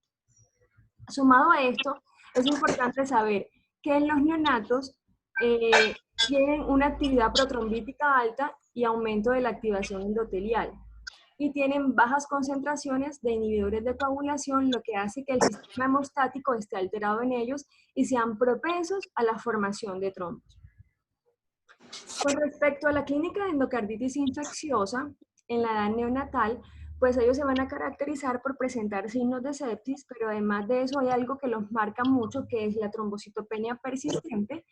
Sumado a esto, es importante saber que en los neonatos tienen una actividad protrombítica alta y aumento de la activación endotelial, y tienen bajas concentraciones de inhibidores de coagulación, lo que hace que el sistema hemostático esté alterado en ellos y sean propensos a la formación de trombos. Con respecto a la clínica de endocarditis infecciosa en la edad neonatal, pues ellos se van a caracterizar por presentar signos de sepsis, pero además de eso hay algo que los marca mucho, que es la trombocitopenia persistente,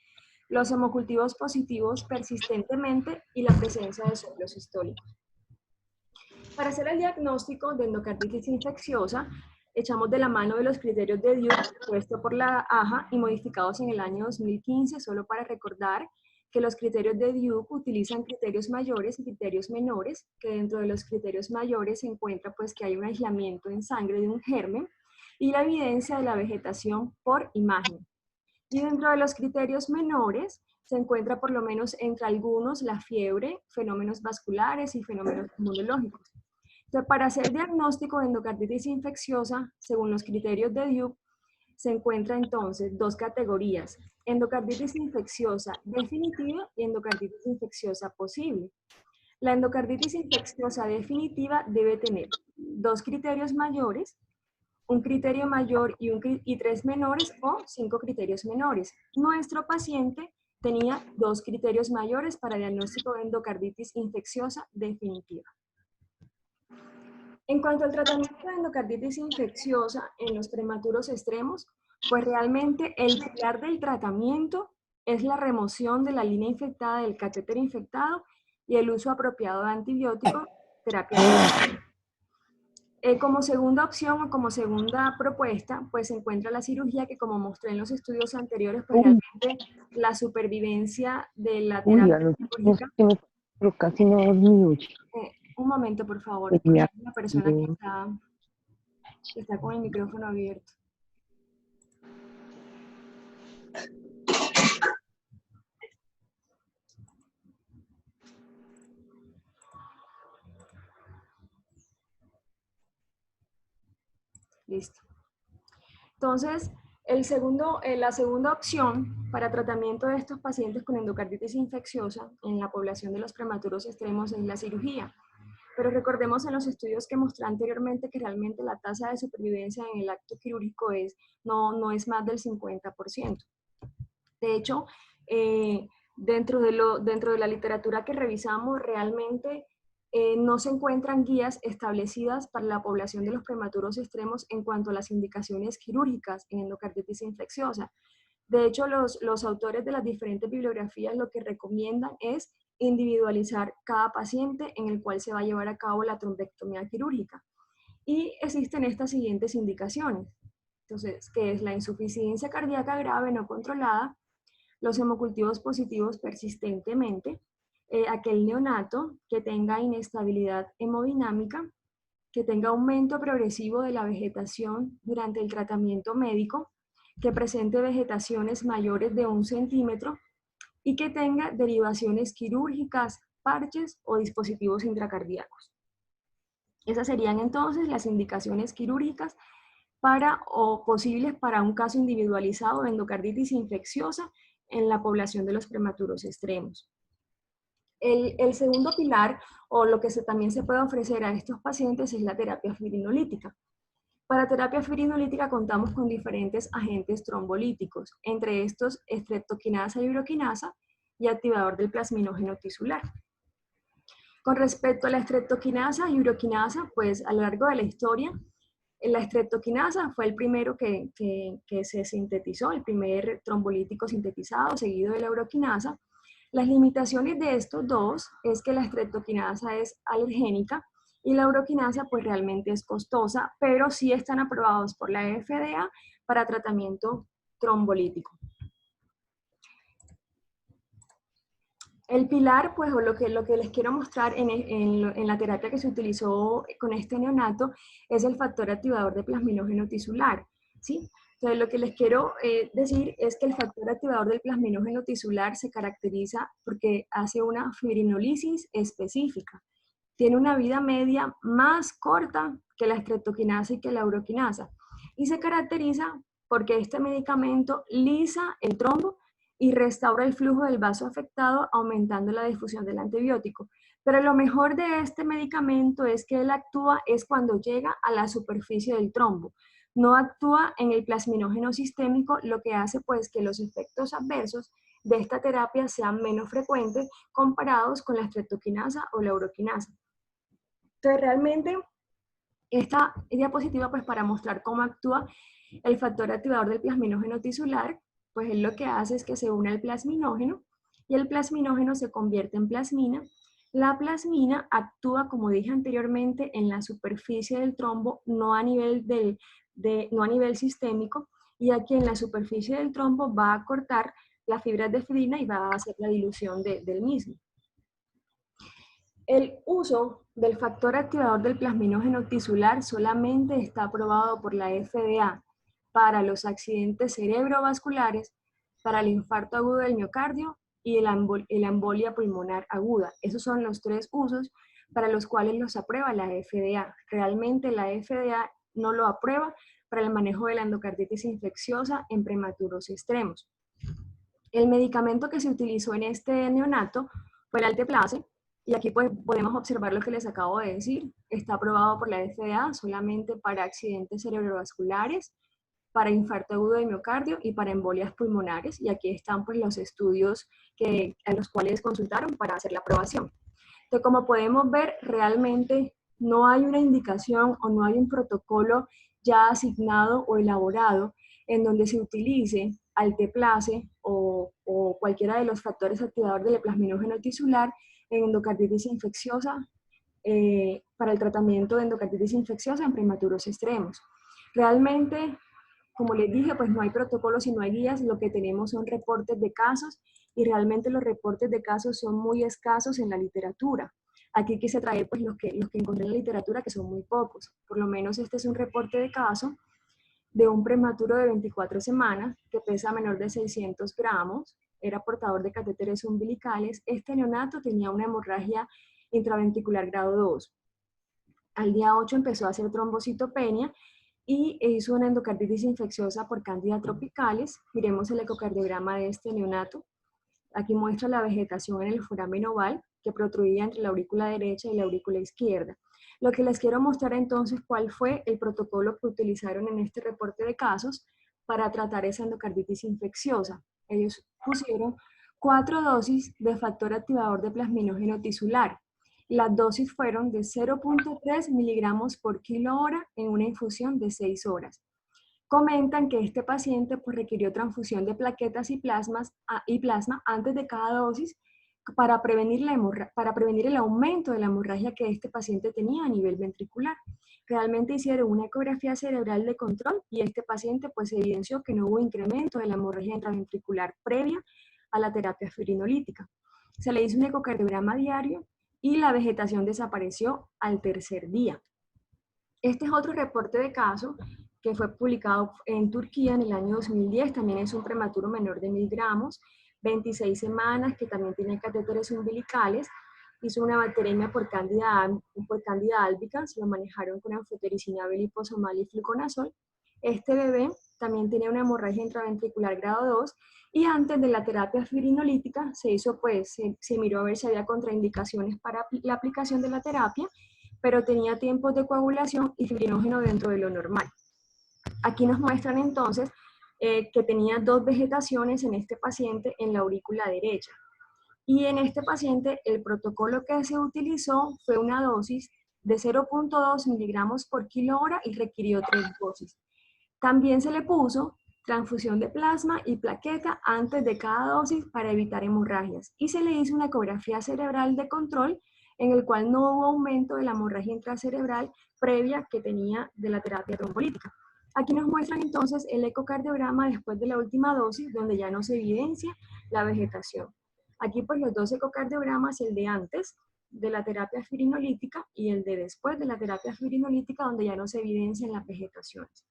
los hemocultivos positivos persistentemente y la presencia de soplos sistólicos. Para hacer el diagnóstico de endocarditis infecciosa, echamos de la mano de los criterios de Duke, puesto por la AJA y modificados en el año 2015, solo para recordar que los criterios de Duke utilizan criterios mayores y criterios menores, que dentro de los criterios mayores se encuentra pues que hay un aislamiento en sangre de un germen y la evidencia de la vegetación por imagen. Y dentro de los criterios menores se encuentra por lo menos entre algunos la fiebre, fenómenos vasculares y fenómenos inmunológicos. Entonces, para hacer diagnóstico de endocarditis infecciosa, según los criterios de Duke, se encuentra entonces dos categorías: endocarditis infecciosa definitiva y endocarditis infecciosa posible. La endocarditis infecciosa definitiva debe tener dos criterios mayores, un criterio mayor y tres menores o 5 criterios menores. Nuestro paciente tenía 2 criterios mayores para diagnóstico de endocarditis infecciosa definitiva. En cuanto al tratamiento de endocarditis infecciosa en los prematuros extremos, pues realmente el pilar del tratamiento es la remoción de la línea infectada del catéter infectado y el uso apropiado de antibióticos, terapia. Como segunda opción o como segunda propuesta, pues se encuentra la cirugía, que como mostré en los estudios anteriores, pues realmente la supervivencia de la terapia quirúrgica. Pero casi no disminuye. Un momento, por favor, porque hay una persona que está con el micrófono abierto. Listo. Entonces, la segunda opción para tratamiento de estos pacientes con endocarditis infecciosa en la población de los prematuros extremos es la cirugía. Pero recordemos en los estudios que mostré anteriormente que realmente la tasa de supervivencia en el acto quirúrgico no es más del 50%. De hecho, dentro de la literatura que revisamos, realmente no se encuentran guías establecidas para la población de los prematuros extremos en cuanto a las indicaciones quirúrgicas en endocarditis infecciosa. De hecho, los autores de las diferentes bibliografías lo que recomiendan es individualizar cada paciente en el cual se va a llevar a cabo la trombectomía quirúrgica. Y existen estas siguientes indicaciones. Entonces, que es la insuficiencia cardíaca grave no controlada, los hemocultivos positivos persistentemente, aquel neonato que tenga inestabilidad hemodinámica, que tenga aumento progresivo de la vegetación durante el tratamiento médico, que presente vegetaciones mayores de 1 centímetro y que tenga derivaciones quirúrgicas, parches o dispositivos intracardíacos. Esas serían entonces las indicaciones quirúrgicas posibles para un caso individualizado de endocarditis infecciosa en la población de los prematuros extremos. El segundo pilar, o lo que también se puede ofrecer a estos pacientes, es la terapia fibrinolítica. Para terapia fibrinolítica contamos con diferentes agentes trombolíticos, entre estos estreptoquinasa y uroquinasa y activador del plasminógeno tisular. Con respecto a la estreptoquinasa y uroquinasa, pues a lo largo de la historia, la estreptoquinasa fue el primero que se sintetizó, el primer trombolítico sintetizado, seguido de la uroquinasa. Las limitaciones de estos dos es que la estreptoquinasa es alergénica y la uroquinasa pues realmente es costosa, pero sí están aprobados por la FDA para tratamiento trombolítico. El pilar, pues, o lo que les quiero mostrar en la terapia que se utilizó con este neonato es el factor activador de plasminógeno tisular, ¿sí? Entonces, lo que les quiero decir es que el factor activador del plasminógeno tisular se caracteriza porque hace una fibrinolisis específica. Tiene una vida media más corta que la estreptoquinasa y que la uroquinasa. Y se caracteriza porque este medicamento lisa el trombo y restaura el flujo del vaso afectado, aumentando la difusión del antibiótico. Pero lo mejor de este medicamento es que él actúa cuando llega a la superficie del trombo. No actúa en el plasminógeno sistémico, lo que hace pues que los efectos adversos de esta terapia sean menos frecuentes comparados con la estreptoquinasa o la uroquinasa. Entonces realmente esta diapositiva pues para mostrar cómo actúa el factor activador del plasminógeno tisular, pues él lo que hace es que se une al plasminógeno y el plasminógeno se convierte en plasmina. La plasmina actúa, como dije anteriormente, en la superficie del trombo, no a nivel del no a nivel sistémico, y aquí en la superficie del trombo va a cortar las fibras de fibrilina y va a hacer la dilución del mismo. El uso del factor activador del plasminógeno tisular solamente está aprobado por la FDA para los accidentes cerebrovasculares, para el infarto agudo del miocardio y la embolia pulmonar aguda. Esos son los 3 usos para los cuales los aprueba la FDA. Realmente la FDA no lo aprueba para el manejo de la endocarditis infecciosa en prematuros extremos. El medicamento que se utilizó en este neonato fue el Alteplase, y aquí pues podemos observar lo que les acabo de decir. Está aprobado por la FDA solamente para accidentes cerebrovasculares, para infarto agudo de miocardio y para embolias pulmonares, y aquí están pues los estudios a los cuales consultaron para hacer la aprobación. Entonces, como podemos ver, realmente no hay una indicación o no hay un protocolo ya asignado o elaborado en donde se utilice Alteplase o cualquiera de los factores activadores del plasminógeno tisular en endocarditis infecciosa, para el tratamiento de endocarditis infecciosa en prematuros extremos. Realmente, como les dije, pues no hay protocolos y no hay guías, lo que tenemos son reportes de casos, y realmente los reportes de casos son muy escasos en la literatura. Aquí quise traer pues los que encontré en la literatura, que son muy pocos. Por lo menos este es un reporte de caso de un prematuro de 24 semanas que pesa menor de 600 gramos, era portador de catéteres umbilicales. Este neonato tenía una hemorragia intraventricular grado 2. Al día 8 empezó a hacer trombocitopenia y hizo una endocarditis infecciosa por Candida tropicales. Miremos el ecocardiograma de este neonato. Aquí muestra la vegetación en el foramen oval que protruía entre la aurícula derecha y la aurícula izquierda. Lo que les quiero mostrar entonces cuál fue el protocolo que utilizaron en este reporte de casos para tratar esa endocarditis infecciosa. Ellos pusieron 4 dosis de factor activador de plasminógeno tisular. Las dosis fueron de 0.3 miligramos por kilo hora en una infusión de 6 horas. Comentan que este paciente pues, requirió transfusión de plaquetas y plasma antes de cada dosis para prevenir el aumento de la hemorragia que este paciente tenía a nivel ventricular. Realmente hicieron una ecografía cerebral de control y este paciente pues evidenció que no hubo incremento de la hemorragia intraventricular previa a la terapia fibrinolítica. Se le hizo un ecocardiograma diario y la vegetación desapareció al tercer día. Este es otro reporte de caso que fue publicado en Turquía en el año 2010, también es un prematuro menor de 1000 gramos, 26 semanas, que también tiene catéteres umbilicales, hizo una bacteremia por Candida albicans, lo manejaron con anfotericina B liposomal y fluconazol. Este bebé también tenía una hemorragia intraventricular grado 2, y antes de la terapia fibrinolítica se miró a ver si había contraindicaciones para la aplicación de la terapia, pero tenía tiempos de coagulación y fibrinógeno dentro de lo normal. Aquí nos muestran entonces que tenía 2 vegetaciones en este paciente en la aurícula derecha. Y en este paciente el protocolo que se utilizó fue una dosis de 0.2 miligramos por kilo hora y requirió 3 dosis. También se le puso transfusión de plasma y plaqueta antes de cada dosis para evitar hemorragias. Y se le hizo una ecografía cerebral de control en el cual no hubo aumento de la hemorragia intracerebral previa que tenía de la terapia trombolítica. Aquí nos muestran entonces el ecocardiograma después de la última dosis, donde ya no se evidencia la vegetación. Aquí pues los 2 ecocardiogramas, el de antes de la terapia fibrinolítica y el de después de la terapia fibrinolítica, donde ya no se evidencian las vegetaciones.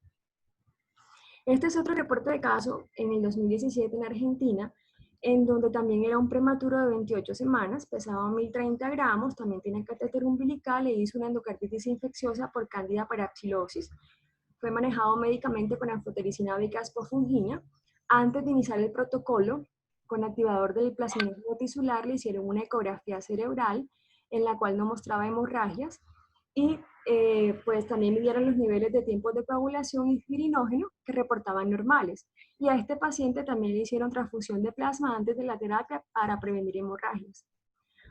Este es otro reporte de caso en el 2017 en Argentina, en donde también era un prematuro de 28 semanas, pesaba 1030 gramos, también tiene catéter umbilical e hizo una endocarditis infecciosa por Candida parapsilosis. Fue manejado médicamente con anfotericina B caspofungina. Antes de iniciar el protocolo, con activador del plasminógeno tisular le hicieron una ecografía cerebral en la cual no mostraba hemorragias y pues también midieron los niveles de tiempos de coagulación y fibrinógeno que reportaban normales. Y a este paciente también le hicieron transfusión de plasma antes de la terapia para prevenir hemorragias.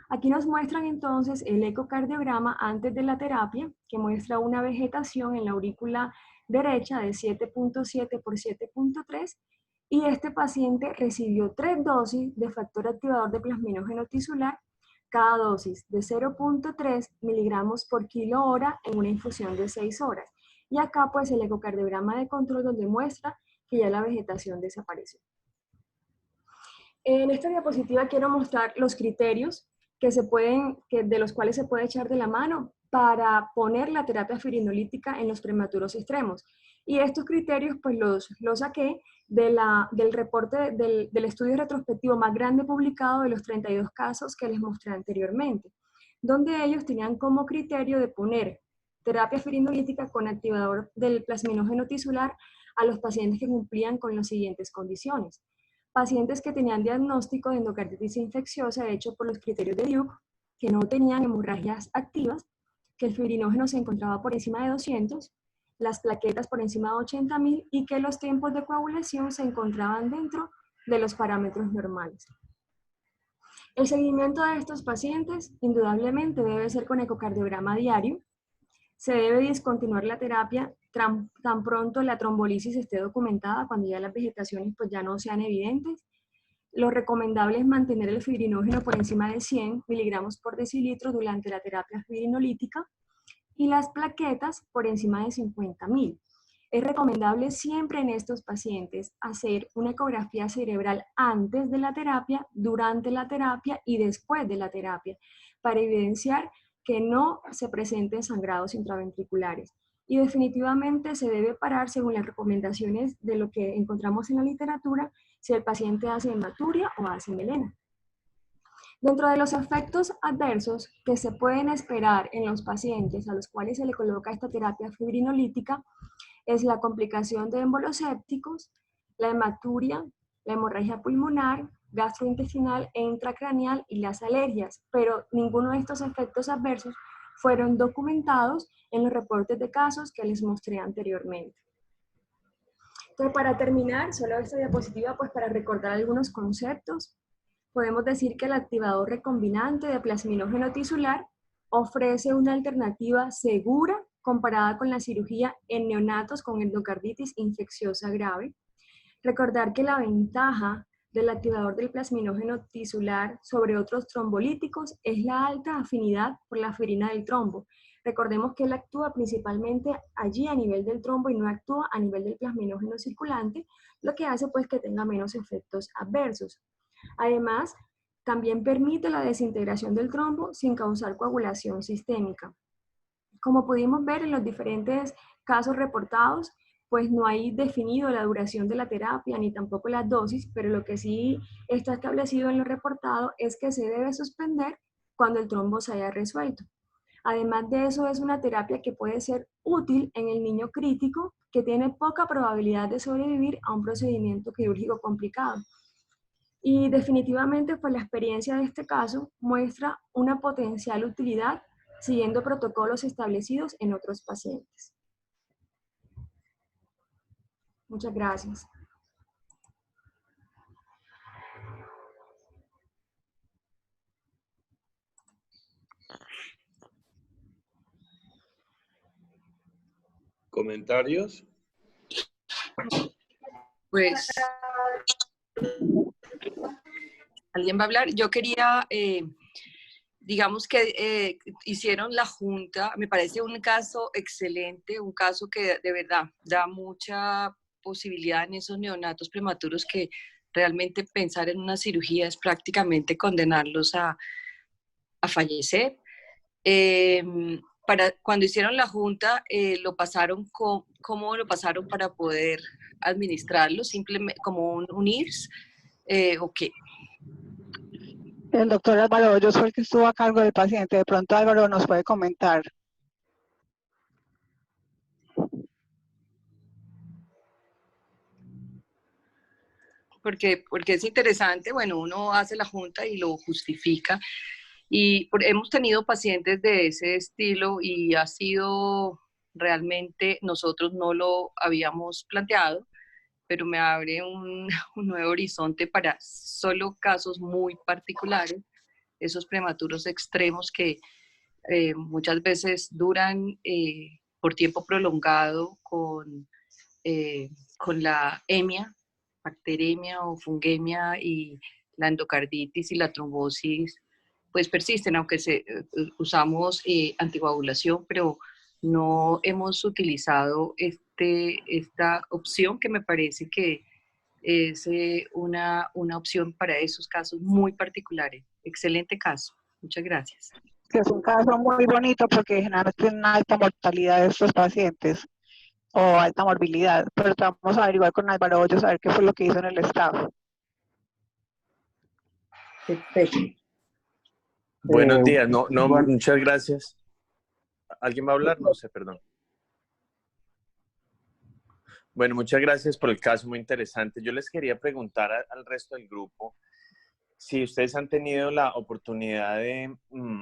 Aquí nos muestran entonces el ecocardiograma antes de la terapia, que muestra una vegetación en la aurícula derecha de 7.7 por 7.3, y este paciente recibió 3 dosis de factor activador de plasminógeno tisular, cada dosis de 0.3 miligramos por kilo hora en una infusión de 6 horas. Y acá pues el ecocardiograma de control donde muestra que ya la vegetación desapareció. En esta diapositiva quiero mostrar los criterios de los cuales se puede echar de la mano para poner la terapia firinolítica en los prematuros extremos. Y estos criterios pues los saqué del reporte del estudio retrospectivo más grande publicado de los 32 casos que les mostré anteriormente, donde ellos tenían como criterio de poner terapia firinolítica con activador del plasminógeno tisular a los pacientes que cumplían con las siguientes condiciones. Pacientes que tenían diagnóstico de endocarditis infecciosa hecho por los criterios de Duke, que no tenían hemorragias activas, que el fibrinógeno se encontraba por encima de 200, las plaquetas por encima de 80.000 y que los tiempos de coagulación se encontraban dentro de los parámetros normales. El seguimiento de estos pacientes indudablemente debe ser con ecocardiograma diario. Se debe discontinuar la terapia tan pronto la trombolisis esté documentada, cuando ya las vegetaciones pues ya no sean evidentes. Lo recomendable es mantener el fibrinógeno por encima de 100 miligramos por decilitro durante la terapia fibrinolítica y las plaquetas por encima de 50.000. Es recomendable siempre en estos pacientes hacer una ecografía cerebral antes de la terapia, durante la terapia y después de la terapia, para evidenciar que no se presenten sangrados intraventriculares. Y definitivamente se debe parar según las recomendaciones de lo que encontramos en la literatura, si el paciente hace hematuria o hace melena. Dentro de los efectos adversos que se pueden esperar en los pacientes a los cuales se le coloca esta terapia fibrinolítica es la complicación de émbolos sépticos, la hematuria, la hemorragia pulmonar, gastrointestinal e intracraneal y las alergias, pero ninguno de estos efectos adversos fueron documentados en los reportes de casos que les mostré anteriormente. Entonces, para terminar, solo esta diapositiva pues para recordar algunos conceptos. Podemos decir que el activador recombinante de plasminógeno tisular ofrece una alternativa segura comparada con la cirugía en neonatos con endocarditis infecciosa grave. Recordar que la ventaja del activador del plasminógeno tisular sobre otros trombolíticos es la alta afinidad por la ferina del trombo. Recordemos que él actúa principalmente allí a nivel del trombo y no actúa a nivel del plasminógeno circulante, lo que hace pues que tenga menos efectos adversos. Además, también permite la desintegración del trombo sin causar coagulación sistémica. Como pudimos ver en los diferentes casos reportados, pues no hay definido la duración de la terapia ni tampoco la dosis, pero lo que sí está establecido en lo reportado es que se debe suspender cuando el trombo se haya resuelto. Además de eso, es una terapia que puede ser útil en el niño crítico que tiene poca probabilidad de sobrevivir a un procedimiento quirúrgico complicado. Y definitivamente, pues la experiencia de este caso muestra una potencial utilidad siguiendo protocolos establecidos en otros pacientes. Muchas gracias. ¿Comentarios? Pues, ¿alguien va a hablar? Yo quería, digamos que hicieron la junta, me parece un caso excelente, un caso que de verdad da mucha posibilidad en esos neonatos prematuros que realmente pensar en una cirugía es prácticamente condenarlos a fallecer. Cuando hicieron la junta, lo pasaron ¿cómo lo pasaron para poder administrarlo? ¿Simplemente como un IRS o qué? El doctor Álvaro Hoyos fue el que estuvo a cargo del paciente. De pronto Álvaro nos puede comentar. Porque es interesante, bueno, uno hace la junta y lo justifica. Y hemos tenido pacientes de ese estilo y ha sido realmente, nosotros no lo habíamos planteado, pero me abre un nuevo horizonte para solo casos muy particulares, esos prematuros extremos que muchas veces duran por tiempo prolongado con la EMIA, bacteremia o fungemia, y la endocarditis y la trombosis pues persisten, aunque usamos anticoagulación, pero no hemos utilizado esta opción que me parece que es una opción para esos casos muy particulares. Excelente caso. Muchas gracias. Que es un caso muy bonito porque generalmente tienen una alta mortalidad de estos pacientes o alta morbilidad, pero vamos a averiguar con Álvaro Hoyos a ver qué fue lo que hizo en el staff. Perfecto. Buenos días. Bueno, Muchas gracias. ¿Alguien va a hablar? No sé, perdón. Bueno, muchas gracias por el caso, muy interesante. Yo les quería preguntar al resto del grupo si ustedes han tenido la oportunidad de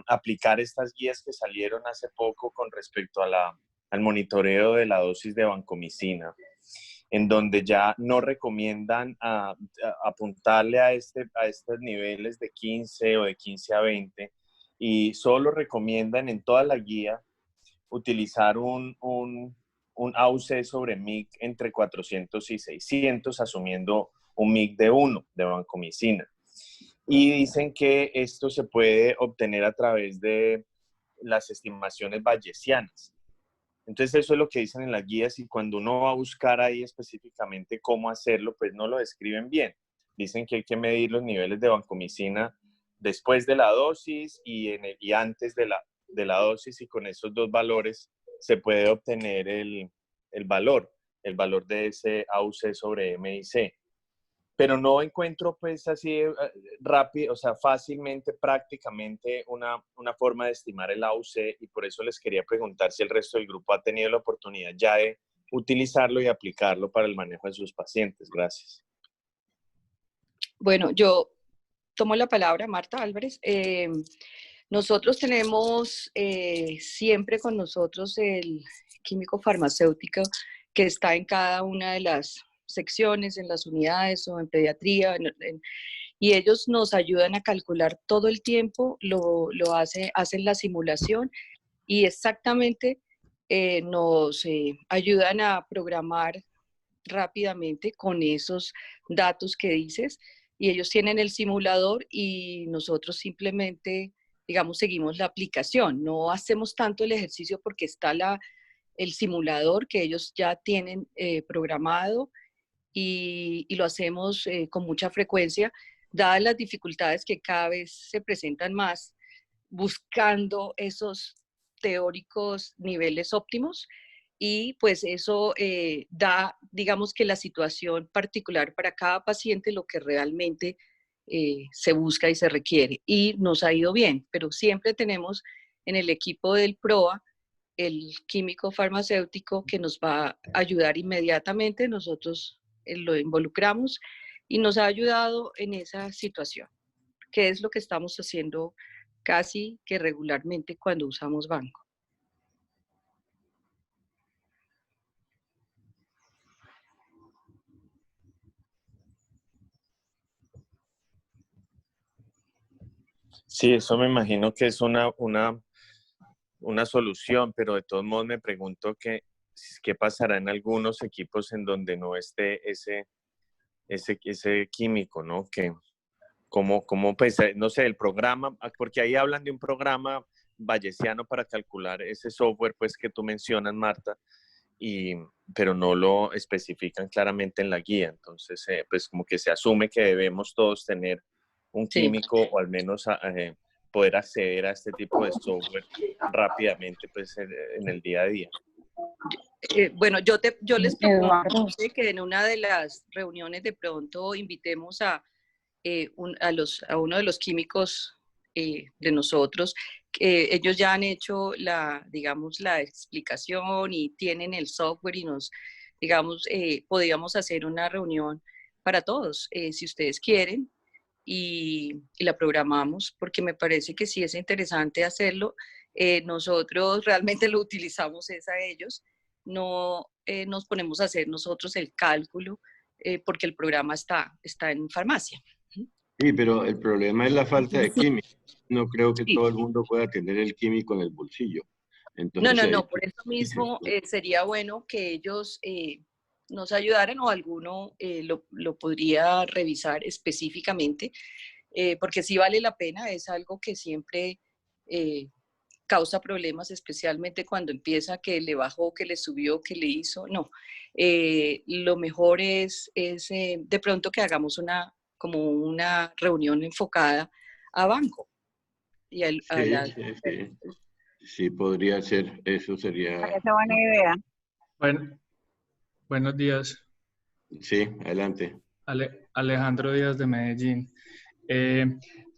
aplicar estas guías que salieron hace poco con respecto al monitoreo de la dosis de vancomicina, en donde ya no recomiendan apuntarle a estos niveles de 15 o de 15 a 20 y solo recomiendan en toda la guía utilizar un AUC sobre MIC entre 400 y 600, asumiendo un MIC de 1 de vancomicina. Y dicen que esto se puede obtener a través de las estimaciones bayesianas. Entonces eso es lo que dicen en las guías y cuando uno va a buscar ahí específicamente cómo hacerlo, pues no lo describen bien. Dicen que hay que medir los niveles de vancomicina después de la dosis y antes de la dosis y con esos dos valores se puede obtener el valor de ese AUC sobre MIC. Pero no encuentro pues así rápido, o sea, fácilmente, prácticamente una forma de estimar el AUC y por eso les quería preguntar si el resto del grupo ha tenido la oportunidad ya de utilizarlo y aplicarlo para el manejo de sus pacientes. Gracias. Bueno, yo tomo la palabra, Marta Álvarez. Nosotros tenemos siempre con nosotros el químico farmacéutico que está en cada una de las secciones, en las unidades o en pediatría, y ellos nos ayudan a calcular todo el tiempo, hacen la simulación y exactamente nos ayudan a programar rápidamente con esos datos que dices, y ellos tienen el simulador y nosotros simplemente, digamos, seguimos la aplicación. No hacemos tanto el ejercicio porque está el simulador que ellos ya tienen programado y lo hacemos con mucha frecuencia, dadas las dificultades que cada vez se presentan más, buscando esos teóricos niveles óptimos y pues eso da, digamos que la situación particular para cada paciente, lo que realmente se busca y se requiere. Y nos ha ido bien, pero siempre tenemos en el equipo del PROA el químico farmacéutico que nos va a ayudar inmediatamente, nosotros lo involucramos y nos ha ayudado en esa situación, que es lo que estamos haciendo casi que regularmente cuando usamos banco. Sí, eso me imagino que es una solución, pero de todos modos me pregunto qué pasará en algunos equipos en donde no esté ese químico, ¿no? Que como pues, no sé, el programa, porque ahí hablan de un programa bayesiano para calcular ese software, pues, que tú mencionas, Marta, pero no lo especifican claramente en la guía. Entonces, pues, como que se asume que debemos todos tener un químico o al menos poder acceder a este tipo de software rápidamente, pues, en el día a día. Bueno, yo les propongo que en una de las reuniones de pronto invitemos a uno de los químicos de nosotros, que ellos ya han hecho digamos, la explicación y tienen el software y digamos, podríamos hacer una reunión para todos, si ustedes quieren, y la programamos, porque me parece que sí es interesante hacerlo. Nosotros realmente lo utilizamos es a ellos, no nos ponemos a hacer nosotros el cálculo, porque el programa está en farmacia. Sí, pero el problema es la falta de química. No creo que Sí. todo el mundo pueda tener el químico en el bolsillo. Entonces, No, por eso mismo sería bueno que ellos nos ayudaran o alguno lo podría revisar específicamente, porque sí vale la pena, es algo que siempre causa problemas, especialmente cuando empieza que le bajó, que le subió, que le hizo. No, lo mejor es de pronto que hagamos como una reunión enfocada a banco. Y Sí, podría ser, eso sería... Parece buena idea. Bueno, buenos días. Sí, adelante. Alejandro Díaz de Medellín.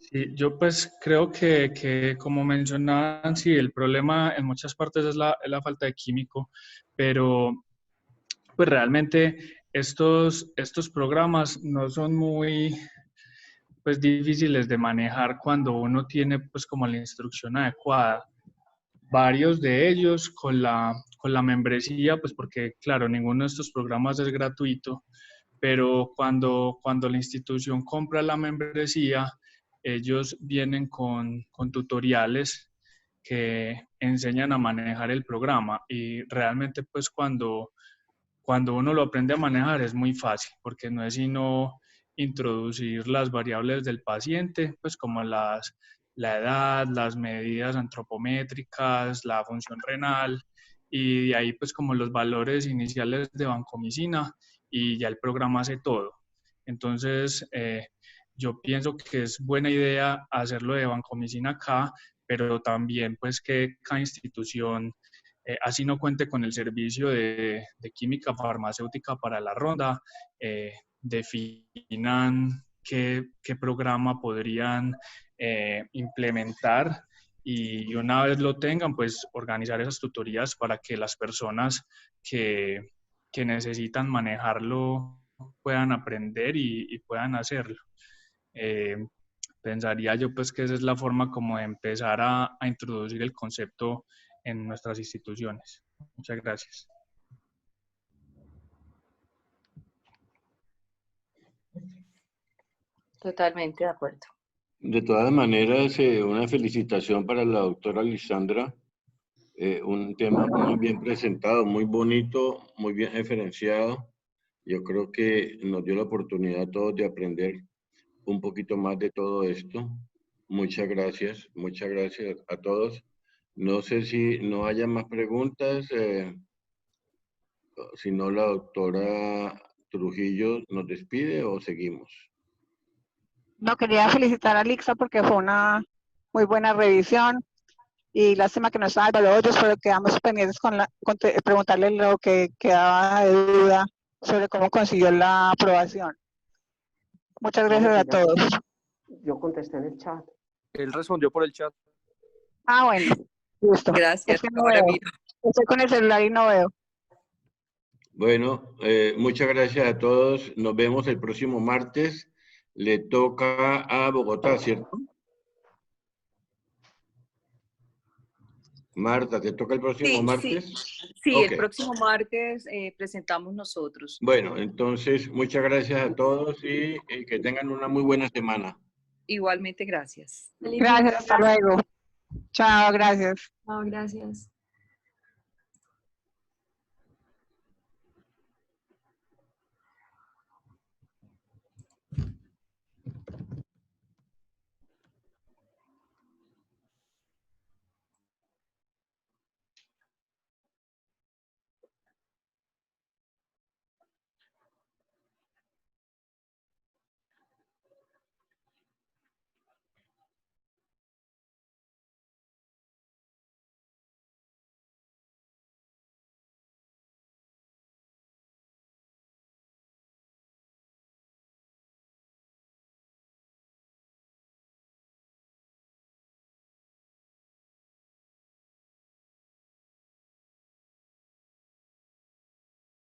Sí, yo pues creo que como mencionaban, sí, el problema en muchas partes es la falta de químico, pero pues realmente estos programas no son muy pues difíciles de manejar cuando uno tiene pues como la instrucción adecuada. Varios de ellos con la membresía, pues porque claro, ninguno de estos programas es gratuito, pero cuando la institución compra la membresía, ellos vienen con tutoriales que enseñan a manejar el programa y realmente pues cuando uno lo aprende a manejar es muy fácil porque no es sino introducir las variables del paciente, pues como la edad, las medidas antropométricas, la función renal y de ahí pues como los valores iniciales de vancomicina y ya el programa hace todo. Entonces, yo pienso que es buena idea hacerlo de vancomicina acá, pero también pues que cada institución, así no cuente con el servicio de química farmacéutica para la ronda, definan qué programa podrían implementar y una vez lo tengan, pues organizar esas tutorías para que las personas que necesitan manejarlo puedan aprender y puedan hacerlo. Pensaría yo pues que esa es la forma como de empezar a introducir el concepto en nuestras instituciones. Muchas gracias. Totalmente de acuerdo. De todas maneras, una felicitación para la doctora Lisandra. Un tema muy bien presentado, muy bonito, muy bien referenciado. Yo creo que nos dio la oportunidad a todos de aprender un poquito más de todo esto. Muchas gracias a todos. No sé si no haya más preguntas, si no la doctora Trujillo nos despide o seguimos. No, quería felicitar a Lixa porque fue una muy buena revisión y lástima que no estaba el otros, pero quedamos pendientes con preguntarle lo que quedaba de duda sobre cómo consiguió la aprobación. Muchas gracias a todos. Yo contesté en el chat. Él respondió por el chat. Ah, bueno, listo. Gracias. Es que no veo. Estoy con el celular y no veo. Bueno, muchas gracias a todos. Nos vemos el próximo martes. Le toca a Bogotá, ¿cierto? Marta, ¿te toca el próximo martes? Sí, Okay. El próximo martes presentamos nosotros. Bueno, entonces, muchas gracias a todos y que tengan una muy buena semana. Igualmente, gracias. Gracias, hasta luego. Chao, gracias. Chao, gracias.